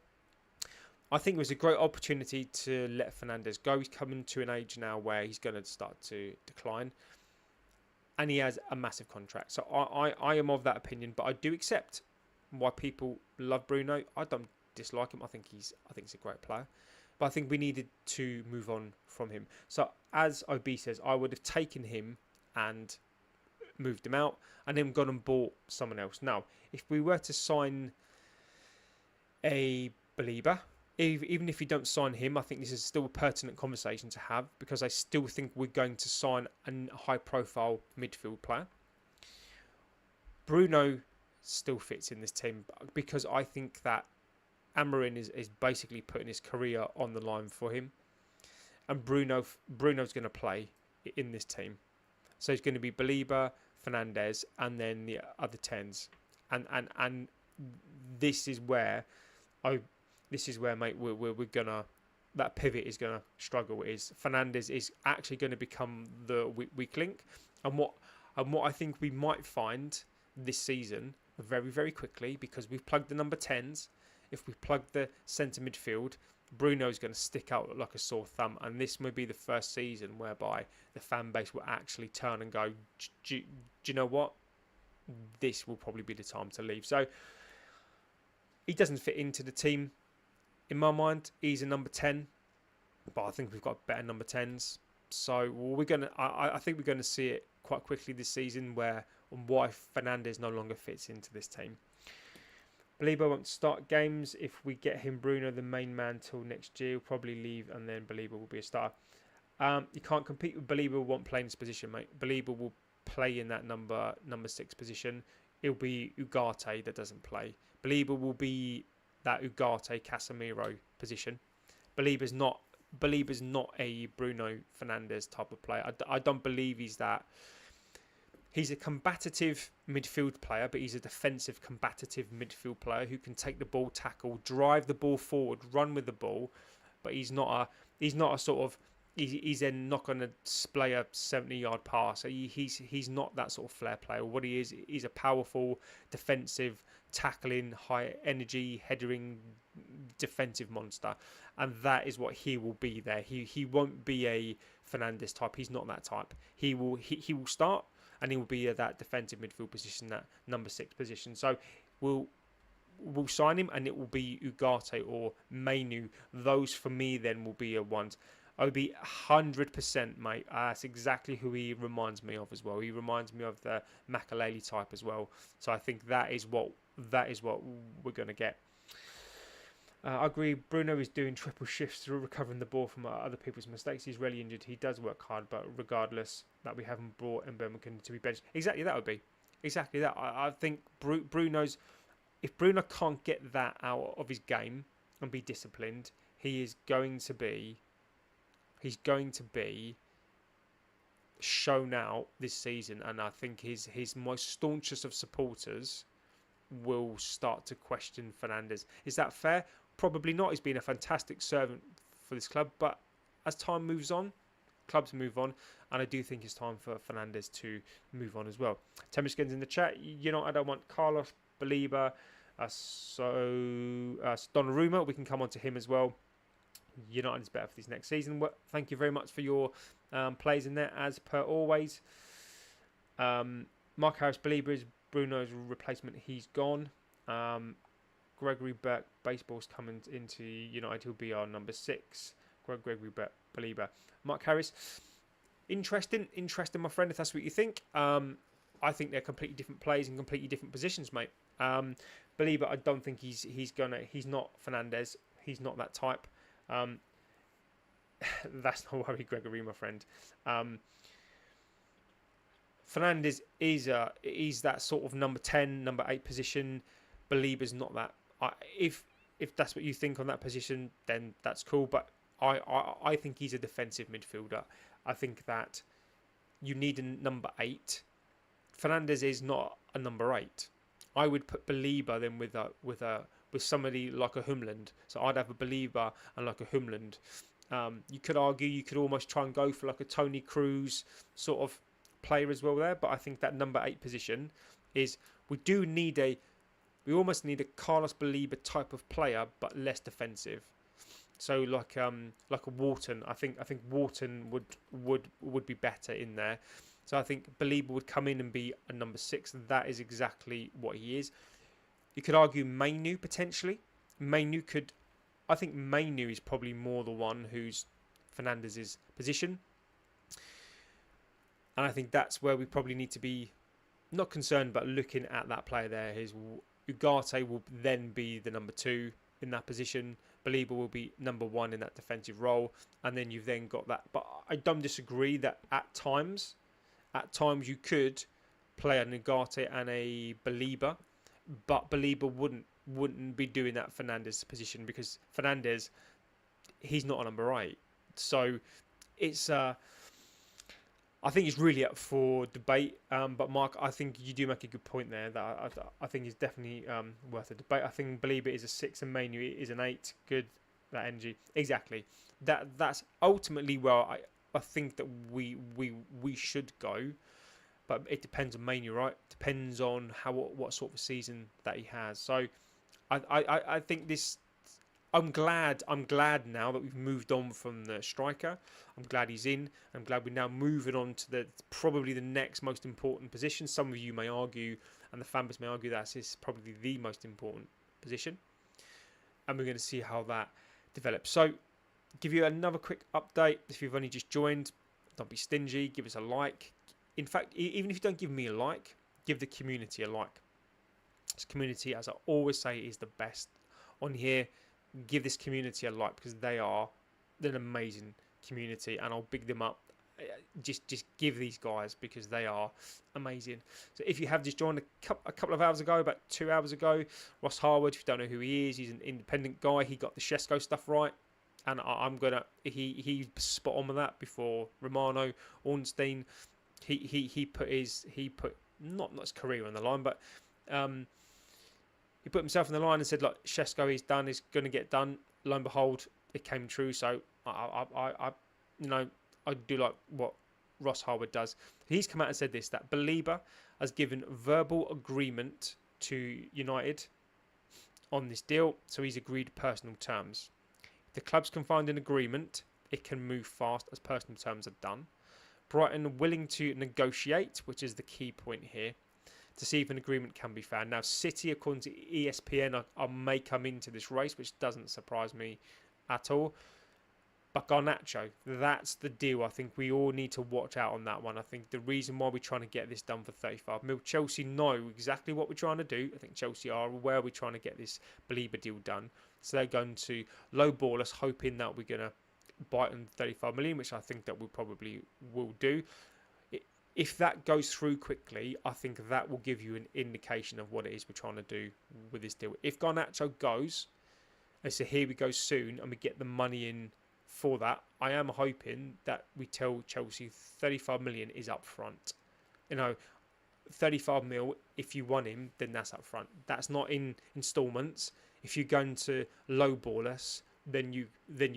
I think it was a great opportunity to let Fernandez go. He's coming to an age now where he's going to start to decline. And he has a massive contract. So I am of that opinion, but I do accept why people love Bruno. I don't dislike him. I think he's a great player. But I think we needed to move on from him. So as OB says, I would have taken him and moved him out and then gone and bought someone else. Now, if we were to sign a Baleba, even if you don't sign him, I think this is still a pertinent conversation to have, because I still think we're going to sign a high-profile midfield player. Bruno still fits in this team because I think that Amorim is basically putting his career on the line for him, and Bruno's going to play in this team. So it's going to be Baleba, Fernandez, and then the other 10s, and this is where mate, we're gonna, that pivot is gonna struggle. Is Fernandez is actually going to become the weak link, and what I think we might find this season very, very quickly, because we've plugged the number 10s, if we plug the centre midfield, Bruno's going to stick out like a sore thumb, and this may be the first season whereby the fan base will actually turn and go, do you know what? This will probably be the time to leave. So he doesn't fit into the team. In my mind, he's a number 10, but I think we've got better number 10s. So I think we're going to see it quite quickly this season why Fernandez no longer fits into this team. Baleba won't start games. If we get him, Bruno, the main man, till next year, he'll probably leave, and then Baleba will be a starter. You can't compete with Baleba. Won't play in this position, mate. Baleba will play in that number 6 position. It'll be Ugarte that doesn't play. Baleba will be that Ugarte Casemiro position. Baleba's not a Bruno Fernandez type of player. I don't believe he's that. He's a combative midfield player, but he's a defensive combative midfield player who can take the ball, tackle, drive the ball forward, run with the ball. But he's not a sort of. He's then not going to display a 70-yard pass. He's not that sort of flair player. What he is, he's a powerful, defensive, tackling, high energy, headering, defensive monster, and that is what he will be there. He won't be a Fernandez type. He's not that type. He will start, and he will be at that defensive midfield position, that number 6 position. So we'll sign him, and it will be Ugarte or Mainu. Those for me then will be a ones. I'll be 100%, mate. That's exactly who he reminds me of as well. He reminds me of the Makaleli type as well. So I think that is what we're going to get. I agree. Bruno is doing triple shifts through recovering the ball from other people's mistakes. He's really injured. He does work hard, but regardless, that we haven't brought Mbemba to be benched. Exactly, that would be. Exactly that. I think Bruno's... If Bruno can't get that out of his game and be disciplined, he's going to be shown out this season, and I think his most staunchest of supporters will start to question Fernandez. Is that fair? Probably not. He's been a fantastic servant for this club, but as time moves on, clubs move on, and I do think it's time for Fernandez to move on as well. Temishkin's in the chat. I don't want Carlos Baleba, Donnarumma. We can come on to him as well. United is better for this next season. Thank you very much for your plays in there, as per always. Mark Harris, Baleba is Bruno's replacement. He's gone. Gregory Burke, baseball's coming into United. He'll be our number 6. Gregory Burke, Baleba. Mark Harris, interesting, my friend, if that's what you think. I think they're completely different plays and completely different positions, mate. Baleba, I don't think he's not Fernandez. He's not that type. That's no worry, Gregory, my friend. Fernandez is that sort of number 10, number 8 position. Baleba's not that. If that's what you think on that position, then that's cool. But I think he's a defensive midfielder. I think that you need a number 8. Fernandez is not a number 8. I would put Baleba then with somebody like a Handland. So I'd have a Baleba and like a Handland. You could argue, you could almost try and go for like a Tony Cruz sort of player as well there. But I think that number 8 position is, we almost need a Carlos Baleba type of player, but less defensive. So like a Wharton. I think Wharton would be better in there. So I think Baleba would come in and be a number 6. That is exactly what he is. You could argue Mainu potentially. I think Mainu is probably more the one who's Fernandez's position. And I think that's where we probably need to be not concerned, but looking at that player there. Ugarte will then be the number 2 in that position. Baleba will be number 1 in that defensive role. And then you've then got that. But I don't disagree that at times you could play an Ugarte and a Baleba. But Baleba wouldn't be doing that Fernandez position, because Fernandez, he's not a number 8. So it's I think it's really up for debate. But Mark, I think you do make a good point there that I think is definitely worth a debate. I think Baleba is a 6 and Mainu is an 8. Good, that energy. Exactly. That's ultimately where I think that we should go. But it depends on Mainu, right? Depends on what sort of season that he has. So I think this. I'm glad now that we've moved on from the striker. I'm glad he's in. I'm glad we're now moving on to the probably the next most important position. Some of you may argue, and the fan base may argue, that is probably the most important position. And we're going to see how that develops. So, give you another quick update. If you've only just joined, don't be stingy. Give us a like. In fact, even if you don't give me a like, give the community a like. This community, as I always say, is the best on here. Give this community a like because they're an amazing community, and I'll big them up. Just give these guys because they are amazing. So if you have just joined a couple of hours ago, about 2 hours ago, Ross Harwood, if you don't know who he is, he's an independent guy. He got the Shesko stuff right, and he's spot on with that. Before Romano Ornstein, he put not his career on the line, but he put himself on the line and said, "Look, Shesko is done. Is going to get done." Lo and behold, it came true. So I do like what Ross Harwood does. He's come out and said this, that Baleba has given verbal agreement to United on this deal, so he's agreed personal terms. If the clubs can find an agreement, it can move fast as personal terms are done. Brighton are willing to negotiate, which is the key point here, to see if an agreement can be found. Now, City, according to ESPN, may come into this race, which doesn't surprise me at all. But Garnacho, that's the deal. I think we all need to watch out on that one. I think the reason why we're trying to get this done for 35 mil, Chelsea know exactly what we're trying to do. I think Chelsea are aware we're trying to get this Baleba deal done. So they're going to lowball us, hoping that we're going to bite on 35 million, which I think that we probably will do. If that goes through quickly, I think that will give you an indication of what it is we're trying to do with this deal. If Garnacho goes, and so here we go soon, and we get the money in for that, I am hoping that we tell Chelsea 35 million is up front. 35 mil, if you want him, then that's up front. That's not in instalments. If you're going to lowball us, then you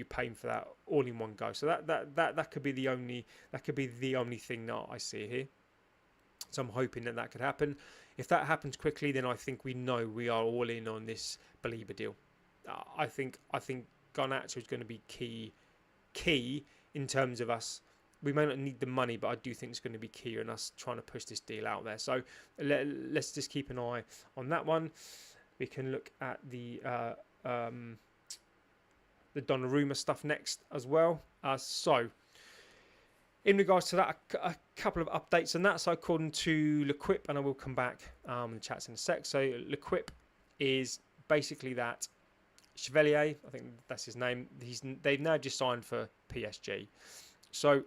pay him for that all in one go. So that could be the only thing that I see here. So I'm hoping that could happen. If that happens quickly, then I think we know we are all in on this Baleba deal. I think Garnacho is going to be key in terms of us. We may not need the money, but I do think it's going to be key in us trying to push this deal out there. So let's just keep an eye on that one. We can look at the Donnarumma stuff next as well. So, in regards to that, a couple of updates on that. So, according to L'Equipe, and I will come back in the chats in a sec. So, L'Equipe is basically that Chevalier, I think that's his name. They've now just signed for PSG. So,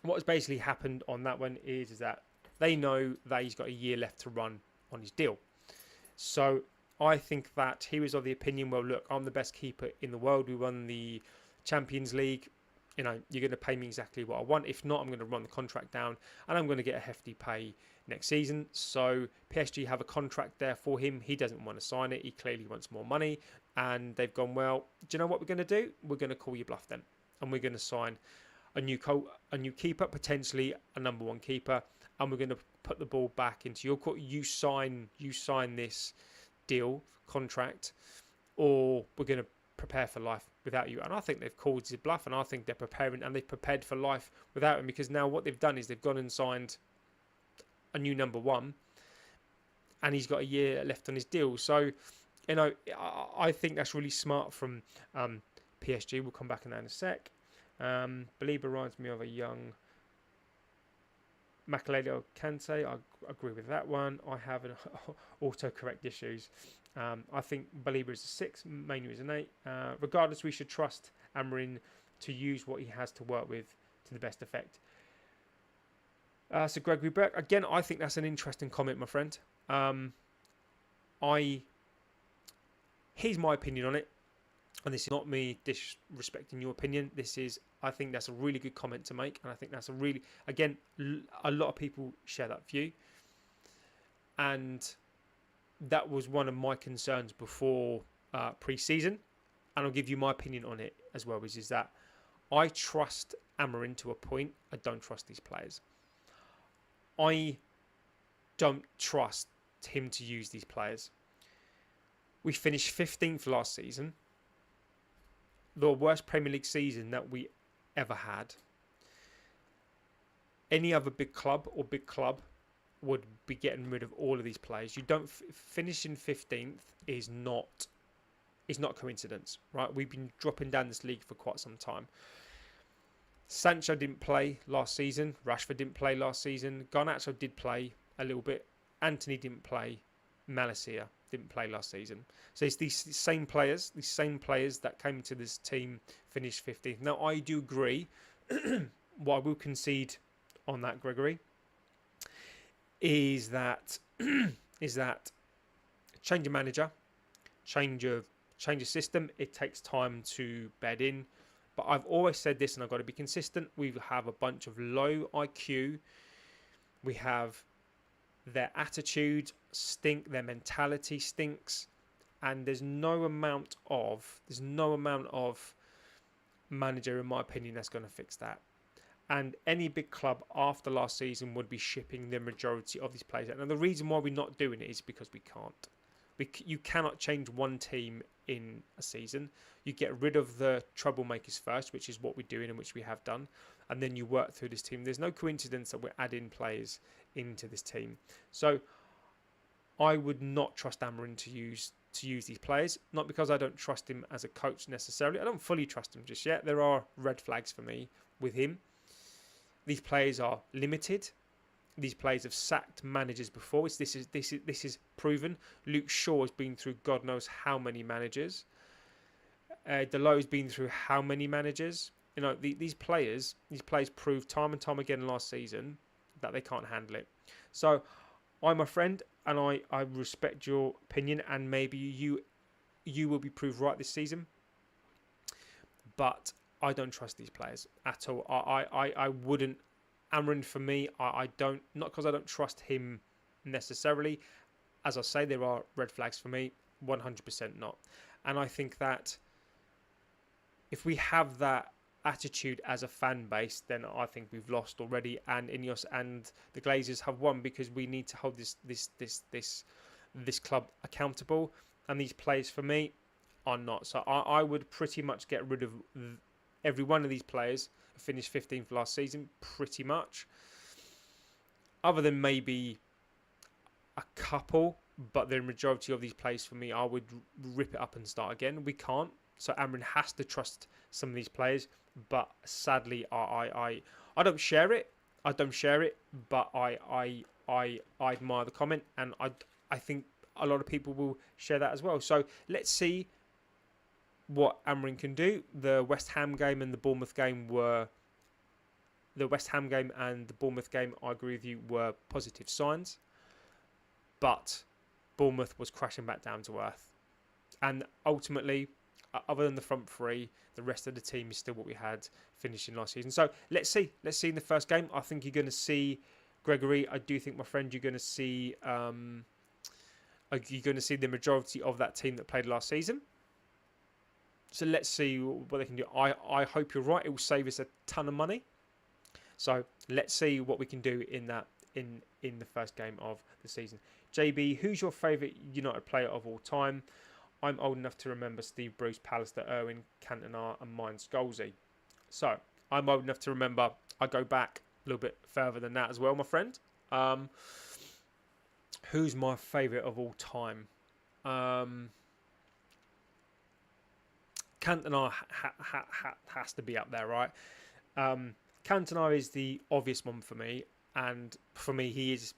what has basically happened on that one is that they know that he's got a year left to run on his deal. So, I think that he was of the opinion, well, look, I'm the best keeper in the world. We won the Champions League. You're going to pay me exactly what I want. If not, I'm going to run the contract down and I'm going to get a hefty pay next season. So PSG have a contract there for him. He doesn't want to sign it. He clearly wants more money. And they've gone, well, do you know what we're going to do? We're going to call you bluff then. And we're going to sign a new keeper, potentially a number one keeper. And we're going to put the ball back into your court. You sign this deal, contract, or we're going to prepare for life without you. And I think they've called his bluff, and I think they're preparing, and they've prepared for life without him, because now what they've done is they've gone and signed a new number one, and he's got a year left on his deal. So, I think that's really smart from PSG. We'll come back on that in a sec. Baleba reminds me of a young Makalele Kante. I agree with that one. I have an autocorrect issues. I think Baleba is a 6, Manu is an 8. Regardless, we should trust Amorim to use what he has to work with to the best effect. So Gregory Burke, again, I think that's an interesting comment, my friend. Here's my opinion on it. And this is not me disrespecting your opinion. I think that's a really good comment to make. And I think that's again, a lot of people share that view. And that was one of my concerns before pre-season. And I'll give you my opinion on it as well, which is that I trust Amorim to a point. I don't trust these players. I don't trust him to use these players. We finished 15th last season. The worst Premier League season that we ever had. Any other big club would be getting rid of all of these players. You don't finish in 15th is not coincidence, right? We've been dropping down this league for quite some time. Sancho didn't play last season. Rashford didn't play last season. Garnacho did play a little bit. Anthony didn't play. Malacia didn't play last season. So it's these same players that came to this team finished 15th. Now I do agree. What I will concede on that, Gregory, is that change of manager, change of system. It takes time to bed in. But I've always said this, and I've got to be consistent. We have a bunch of low IQ. We have their attitude stink, their mentality stinks, and there's no amount of manager, in my opinion, that's going to fix that. And any big club after last season would be shipping the majority of these players out. And the reason why we're not doing it is because we can't. You cannot change one team in a season. You get rid of the troublemakers first, which is what we're doing and which we have done, and then you work through this team. There's no coincidence that we're adding players into this team. So I would not trust Amarin to use these players, not because I don't trust him as a coach necessarily. I don't fully trust him just yet. There are red flags for me with him. These players are limited. These players have sacked managers before. This is proven. Luke Shaw has been through God knows how many managers. Delo's been through how many managers. You know, these players proved time and time again last season that they can't handle it. So I'm a friend, and I respect your opinion, and maybe you will be proved right this season. But I don't trust these players at all. I wouldn't. Amarin, for me, I don't, not because I don't trust him necessarily. As I say, there are red flags for me, 100% not. And I think that if we have that attitude as a fan base, then I think we've lost already. And Ineos and the Glazers have won, because we need to hold this club accountable. And these players, for me, are not. So I would pretty much get rid of every one of these players. Finished 15th last season, pretty much. Other than maybe a couple, but the majority of these players, for me, I would rip it up and start again. We can't. So Amarin has to trust some of these players. But sadly, I don't share it. I don't share it. But I admire the comment, and I think a lot of people will share that as well. So let's see what Amarin can do. The West Ham game and the Bournemouth game I agree with you, were positive signs. But Bournemouth was crashing back down to earth. And ultimately, other than the front three, the rest of the team is still what we had finishing last season. So let's see. Let's see in the first game. I think you're going to see, Gregory, I do think, my friend, you're going to see the majority of that team that played last season. So let's see what they can do. I hope you're right. It will save us a ton of money. So let's see what we can do in that in the first game of the season. JB, who's your favourite United player of all time? I'm old enough to remember Steve Bruce, Pallister, Irwin, Cantona, and mine Scholesy. So I'm old enough to remember. I go back a little bit further than that as well, my friend. Who's my favourite of all time? Cantona has to be up there, right? Cantona is the obvious one for me, and for me, he is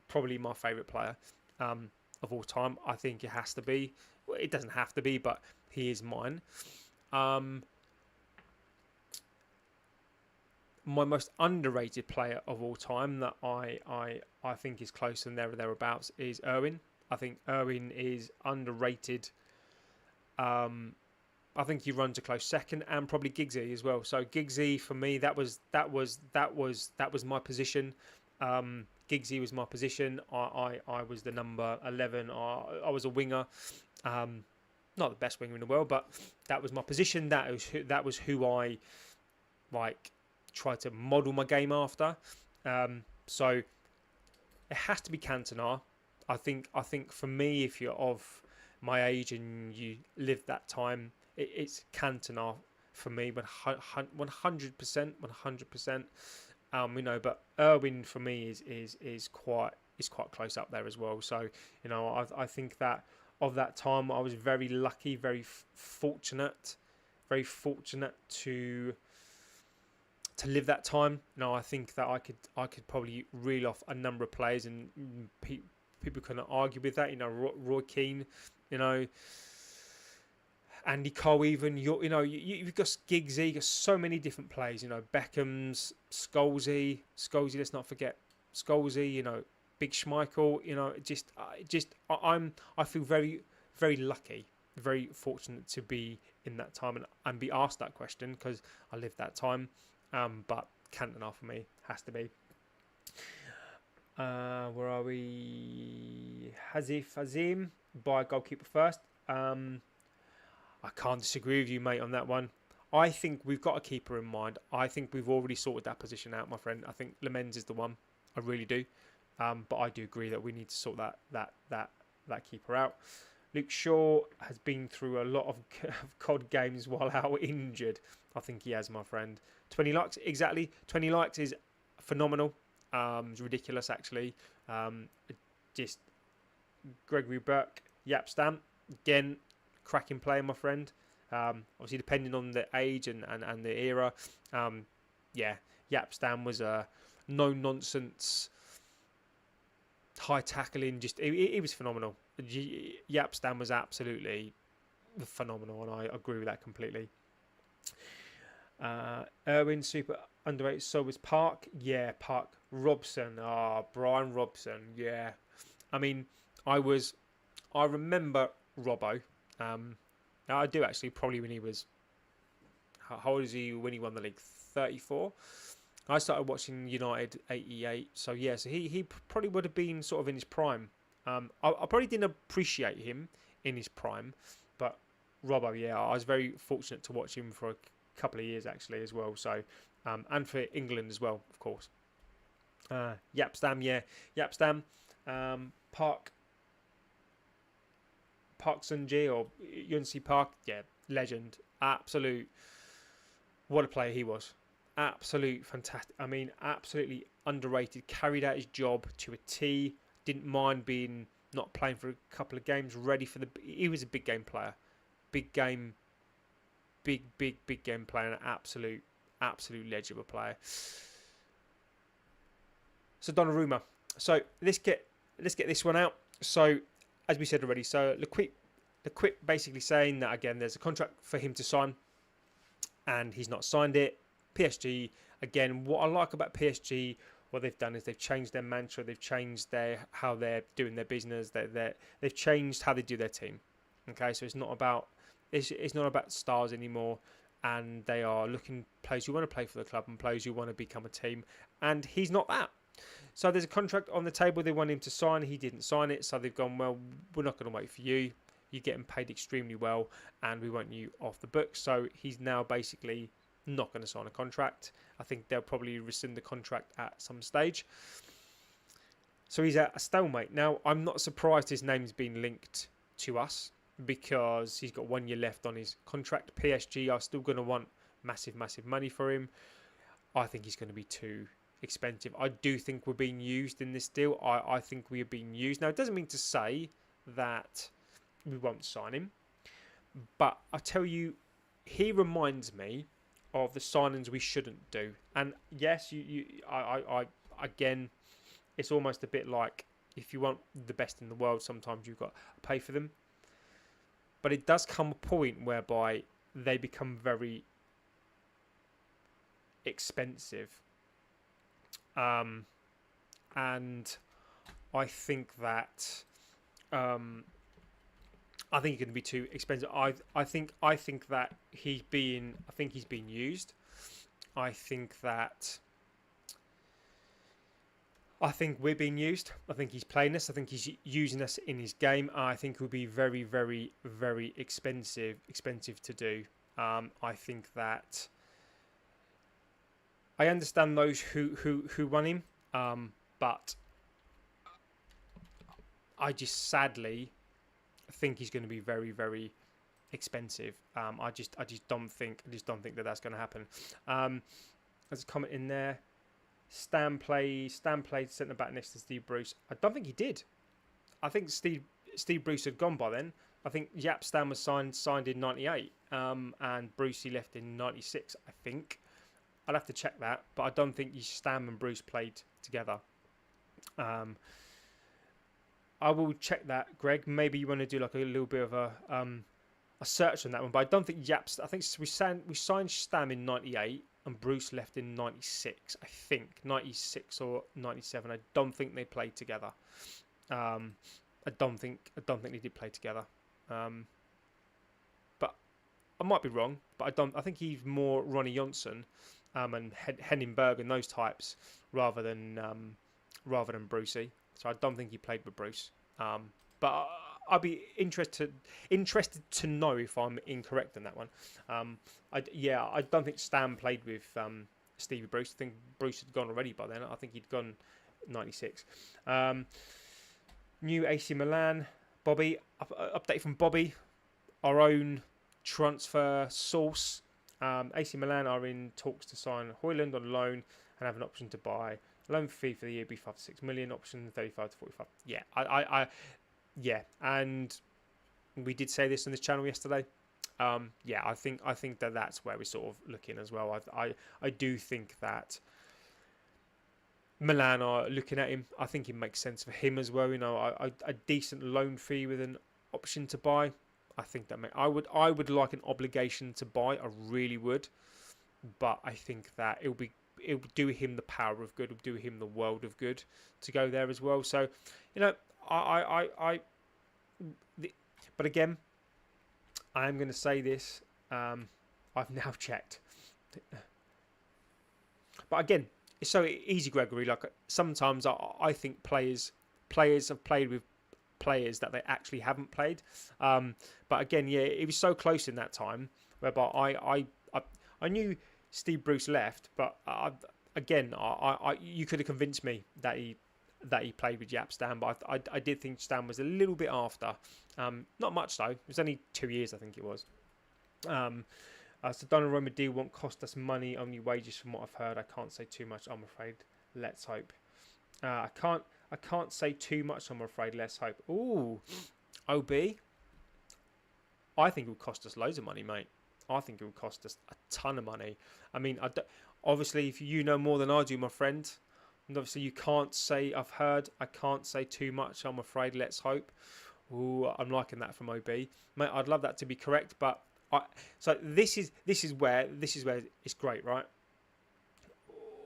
probably my favourite player of all time. I think it has to be. Well, it doesn't have to be, but he is mine. My most underrated player of all time that I think is close and thereabouts is Irwin. I think Irwin is underrated. I think he runs a close second, and probably Giggsy as well. So Giggsy, for me, that was my position. Giggsy was my position. I was the number 11. I was a winger. Not the best winger in the world, but that was my position. That was who I tried to model my game after. So it has to be Cantona. I think for me, if you're of my age and you lived that time, it's Cantona for me, 100%, 100%. But Irwin for me is quite close up there as well. So, I think that of that time, I was very lucky, fortunate to live that time. I think that I could probably reel off a number of players, and people couldn't argue with that. Roy Keane, Andy Cole, even you've got Giggsy, you've got so many different players. Beckham's, Scholesy. Let's not forget Scholesy. Big Schmeichel. I feel very, very lucky, very fortunate to be in that time and be asked that question because I lived that time. But Cantona for me has to be. Where are we? Hazif Azim by goalkeeper first. I can't disagree with you, mate, on that one. I think we've got a keeper in mind. I think we've already sorted that position out, my friend. I think Lemens is the one. I really do. But I do agree that we need to sort that keeper out. Luke Shaw has been through a lot of COD games while out injured. I think he has, my friend. 20 likes, exactly. 20 likes is phenomenal. It's ridiculous, actually. Just Gregory Burke, Yap Stam, again, cracking player, my friend. Obviously, depending on the age and the era. Yap Stam was a no-nonsense, high tackling. Just it was phenomenal. Yap Stam was absolutely phenomenal, and I agree with that completely. Irwin, super underrated. So was Park. Yeah, Park. Robson. Brian Robson. Yeah. I mean, I remember Robbo. I do actually, probably when he was... How old is he when he won the league? 34? I started watching United 88. So he probably would have been sort of in his prime. I probably didn't appreciate him in his prime. But Robbo, yeah, I was very fortunate to watch him for a couple of years actually as well. So, and for England as well, of course. Yap Stam, yeah. Yap Stam. Park Sun-ji or Yun-Si Park, yeah, legend. Absolute. What a player he was. Absolute fantastic. I mean, absolutely underrated. Carried out his job to a T. Didn't mind being not playing for a couple of games. Ready for he was a big game player. Big game player. And an absolute legend of a player. So Donnarumma. So let's get this one out. So as we said already, so Lequip basically saying that again, there's a contract for him to sign, and he's not signed it. PSG again. What I like about PSG, what they've done is they've changed their mantra. They've changed how they're doing their business. They've changed how they do their team. Okay, so it's not about stars anymore, and they are looking players who want to play for the club and players who want to become a team. And he's not that. So there's a contract on the table. They want him to sign. He didn't sign it. So they've gone, well, we're not going to wait for you. You're getting paid extremely well, and we want you off the books. So he's now basically not going to sign a contract. I think they'll probably rescind the contract at some stage. So he's at a stalemate. Now, I'm not surprised his name's been linked to us because he's got 1 year left on his contract. PSG are still going to want massive money for him. I think he's going to be too expensive. I do think we're being used in this deal. I think we are being used. Now, it doesn't mean to say that we won't sign him, but I tell you, he reminds me of the signings we shouldn't do. And yes, I again, it's almost a bit like if you want the best in the world, sometimes you've got to pay for them. But it does come a point whereby they become very expensive. And I think that I think it's going to be too expensive. I think that he's being used. I think we're being used. I think he's playing us. I think he's using us in his game. I think it would be very, very, very expensive to do. I think that I understand those who want him, but I just sadly think he's going to be very, very expensive. I just don't think that that's going to happen. There's a comment in there. Stan played centre back next to Steve Bruce. I don't think he did. I think Steve Bruce had gone by then. I think Jaap Stam was signed in '98, and Brucey left in '96. I think. I'd have to check that, but I don't think Stam and Bruce played together. I will check that, Greg. Maybe you want to do like a little bit of a search on that one, but I don't think Jaap. I think we signed Stam in '98, and Bruce left in '96. I think '96 or '97. I don't think they played together. I don't think they did play together. But I might be wrong. But I think he's more Ronnie Johnson and Henningberg and those types rather than Brucey. So I don't think he played with Bruce. But I'd be interested to know if I'm incorrect on that one. I don't think Stam played with Stevie Bruce. I think Bruce had gone already by then. I think he'd gone '96. New AC Milan, Bobby. Update from Bobby, our own transfer source. AC Milan are in talks to sign Højlund on loan and have an option to buy. Loan fee for the year be 5 to 6 million. Option 35 to 45. Yeah, and we did say this on this channel yesterday. I think that's where we're sort of looking as well. I do think that Milan are looking at him. I think it makes sense for him as well. You know, a decent loan fee with an option to buy. I think that I would like an obligation to buy. I really would, but I think that it would do him the power of good. It would do him the world of good to go there as well. So, you know, but again, I am going to say this. I've now checked, but again, it's so easy, Gregory. Like sometimes I think players have played with players that they actually haven't played. But again, yeah, it was so close in that time whereby I knew Steve Bruce left, but you could have convinced me that he played with Jaap Stam, but I did think Stam was a little bit after. Not much though. It was only 2 years, I think it was. So Donnarumma deal won't cost us money, only wages from what I've heard. I can't say too much, I'm afraid. Let's hope. I can't say too much, I'm afraid. Let's hope. Ooh, OB. I think it would cost us loads of money, mate. I think it would cost us a ton of money. I mean, obviously, if you know more than I do, my friend, and obviously you can't say I've heard. I can't say too much, I'm afraid. Let's hope. Ooh, I'm liking that from OB, mate. I'd love that to be correct, but so this is where it's great, right?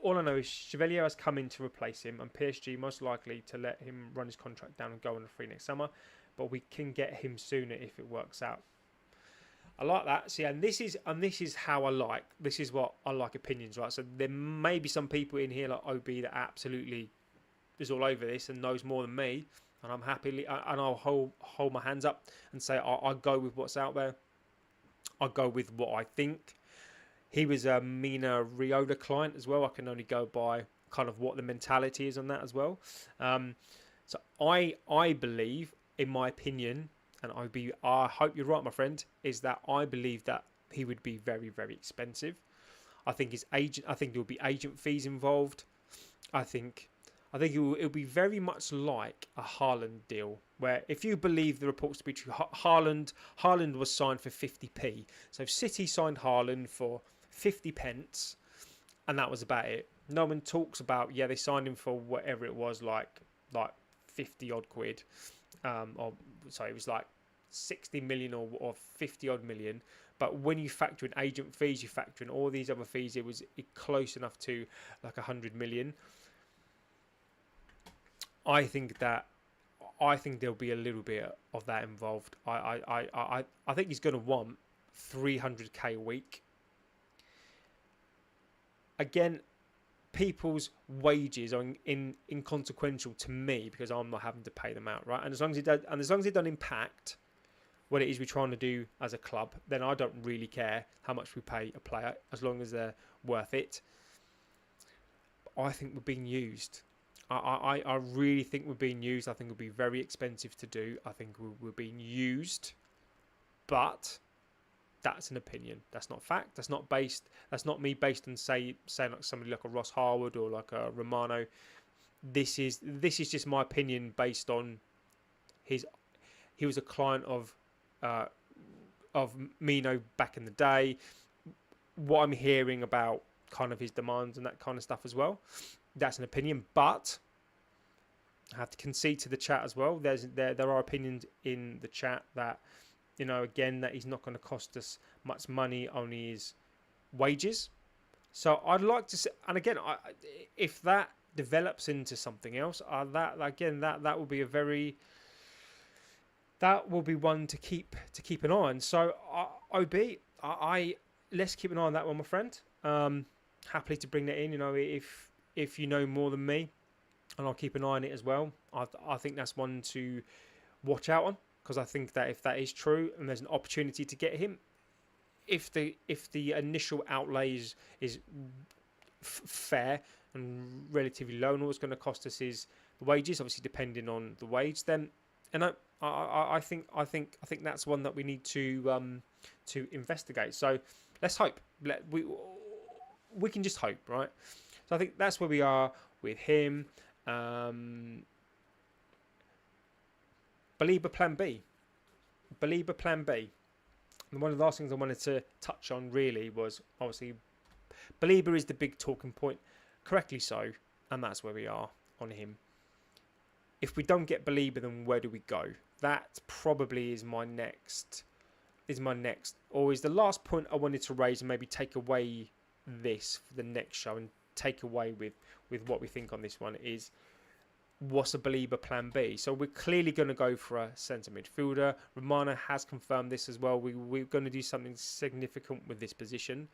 All I know is Chevalier has come in to replace him, and PSG most likely to let him run his contract down and go on a free next summer. But we can get him sooner if it works out. I like that. See, and this is how I like. This is what I like opinions, right? So there may be some people in here like OB that absolutely is all over this and knows more than me, and I'm happily and I'll hold my hands up and say I'll go with what's out there. I'll go with what I think. He was a Mina Riola client as well. I can only go by kind of what the mentality is on that as well. So I believe, in my opinion, and I hope you're right, my friend, is that I believe that he would be very, very expensive. I think there will be agent fees involved. I think it will be very much like a Haaland deal, where if you believe the reports to be true, Haaland was signed for 50p. So City signed Haaland for 50 pence, and that was about it. No one talks about, they signed him for whatever it was, like 50 odd quid. It was like 60 million or 50 odd million. But when you factor in agent fees, you factor in all these other fees, it was close enough to like 100 million. I think there'll be a little bit of that involved. I think he's going to want 300k a week. Again, people's wages are inconsequential to me because I'm not having to pay them out, right? And as long as it don't impact what it is we're trying to do as a club, then I don't really care how much we pay a player as long as they're worth it. I think we're being used. I really think we're being used. I think it would be very expensive to do. I think we're being used, but that's an opinion. That's not fact. That's not based. That's not me based on saying like somebody like a Ross Harwood or like a Romano. This is just my opinion based on his. He was a client of Mino back in the day. What I'm hearing about kind of his demands and that kind of stuff as well. That's an opinion, but I have to concede to the chat as well. There are opinions in the chat that, you know, again, that he's not going to cost us much money, only his wages. So I'd like to see, and again, if that develops into something else, that will be that will be one to keep an eye on. So OB, let's keep an eye on that one, my friend. Happily to bring that in. You know, if you know more than me, and I'll keep an eye on it as well. I think that's one to watch out on, because I think that if that is true and there's an opportunity to get him, if the initial outlay is fair and relatively low, and all it's going to cost us is the wages, obviously depending on the wage, then I think that's one that we need to investigate. So let's hope. We can just hope, right? So I think that's where we are with him. Baleba Plan B. Baleba Plan B. And one of the last things I wanted to touch on really was obviously Baleba is the big talking point, correctly so, and that's where we are on him. If we don't get Baleba, then where do we go? That probably is my next, or is the last point I wanted to raise, and maybe take away this for the next show and take away with what we think on this one is, what's a Baleba Plan B? So we're clearly going to go for a centre midfielder. Romano has confirmed this as well. We're going to do something significant with this position.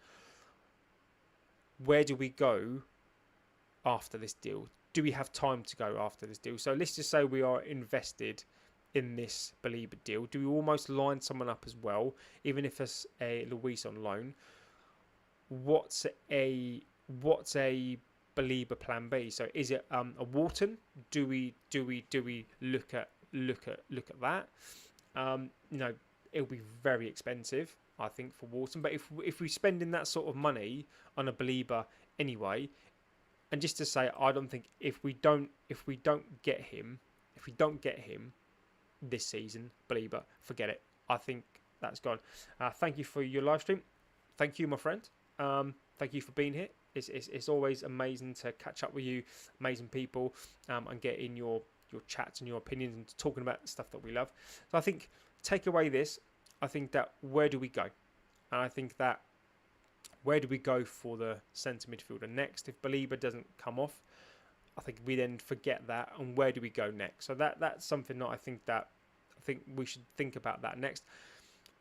Where do we go after this deal? Do we have time to go after this deal? So let's just say we are invested in this Baleba deal. Do we almost line someone up as well, even if it's a Luis on loan? What's a Baleba Plan B? So is it a Wharton? Do we look at that? You know, it'll be very expensive, I think, for Wharton. But if we're spending that sort of money on a Baleba anyway, and just to say, I don't think if we don't get him this season, Baleba, forget it. I think that's gone. Thank you for your live stream. Thank you, my friend. Thank you for being here. It's always amazing to catch up with you, amazing people, and get in your chats and your opinions and talking about stuff that we love. So I think, take away this, I think that where do we go? And I think that where do we go for the centre midfielder next? If Baleba doesn't come off, I think we then forget that, and where do we go next? So that's something that I think we should think about that next.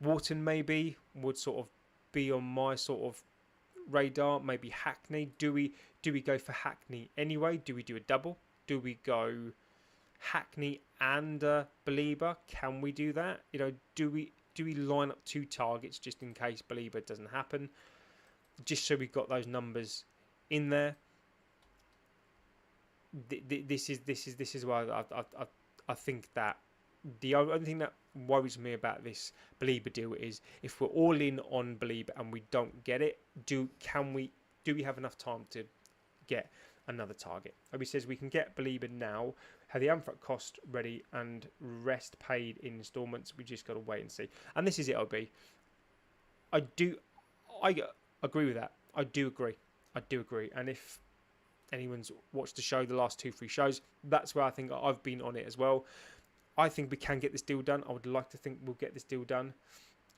Wharton maybe would sort of be on my sort of radar. Maybe Hackney. Do we go for Hackney anyway? Do we do a double? Do we go Hackney and Baleba? Can we do that? You know, do we line up two targets just in case Baleba doesn't happen? Just so we've got those numbers in there. This is why I think that the only thing that worries me about this Baleba deal is if we're all in on Baleba and we don't get it, do we have enough time to get another target? Obi says we can get Baleba now, have the upfront cost ready and rest paid in instalments. We just got to wait and see. And this is it, Obi. I agree with that. I do agree. And if anyone's watched the show, the last 2-3 shows, that's where I think I've been on it as well. I think we can get this deal done. I would like to think we'll get this deal done.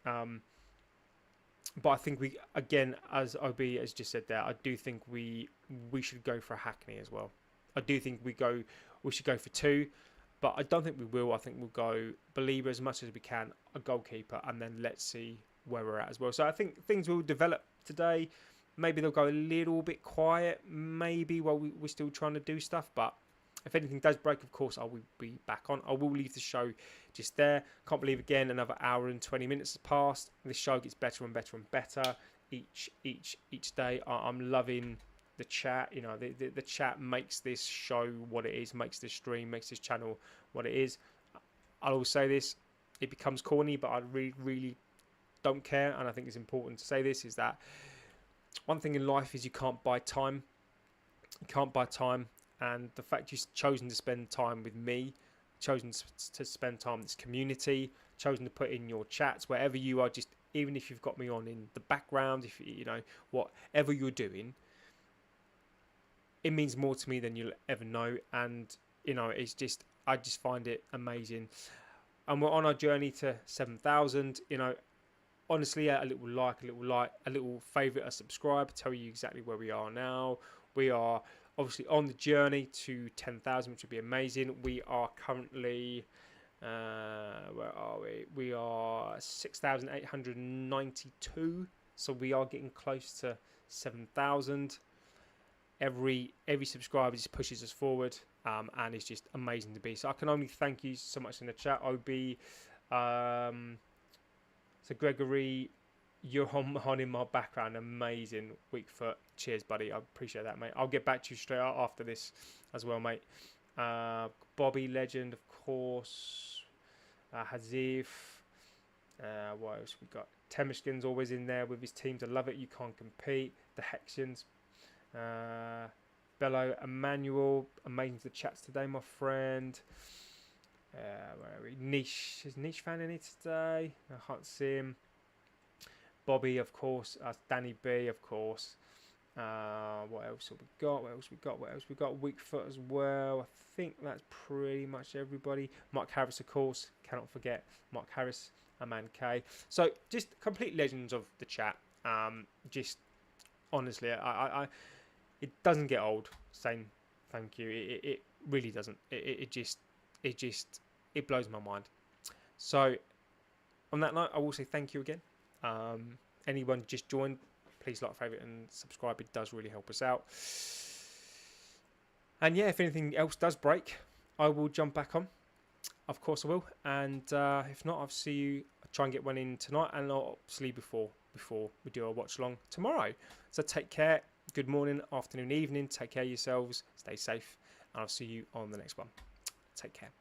But I think we, again, as OB has just said there, I do think we should go for a Hackney as well. I do think we should go for 2, but I don't think we will. I think we'll go Baleba as much as we can, a goalkeeper, and then let's see where we're at as well. So I think things will develop today. Maybe they'll go a little bit quiet, maybe while we're still trying to do stuff, but if anything does break, of course, I will be back on. I will leave the show just there. Can't believe, again, another hour and 20 minutes has passed. This show gets better and better and better each day. I'm loving the chat. You know, the chat makes this show what it is, makes this stream, makes this channel what it is. I'll always say this, it becomes corny, but I really don't care, and I think it's important to say this, is that one thing in life is you can't buy time. You can't buy time, and the fact you've chosen to spend time with me, chosen to spend time with this community, chosen to put in your chats, wherever you are, just even if you've got me on in the background, if you know, whatever you're doing, it means more to me than you'll ever know. And you know, it's just, I just find it amazing. And we're on our journey to 7,000. You know, honestly, a little like, a little favourite, a subscribe, tell you exactly where we are now. We are obviously on the journey to 10,000, which would be amazing. We are currently, where are we? We are 6,892. So we are getting close to 7,000. Every subscriber just pushes us forward, and it's just amazing to be. So I can only thank you so much in the chat. OB, so Gregory, you're on in my background. Amazing. Weak foot. Cheers, buddy. I appreciate that, mate. I'll get back to you straight after this as well, mate. Bobby Legend, of course. Hazif. What else we got? Temishkin's always in there with his team to love it. You can't compete. The Hexians. Bello, Emmanuel. Amazing to chats today, my friend. Where are we? Niche. Is Niche fan in it today? I can't see him. Bobby, of course. Danny B, of course. What else have we got? What else we got? Weak foot as well. I think that's pretty much everybody. Mark Harris, of course. Cannot forget Mark Harris, Aman K. So just complete legends of the chat. Just honestly, I it doesn't get old saying thank you. It really doesn't. It just blows my mind. So on that note, I will say thank you again. Anyone just joined, please like, favourite and subscribe. It does really help us out. And yeah, if anything else does break, I will jump back on. Of course I will. And if not, I'll see you. I'll try and get one in tonight, and obviously before we do our watch along tomorrow. So take care. Good morning, afternoon, evening. Take care of yourselves. Stay safe. And I'll see you on the next one. Take care.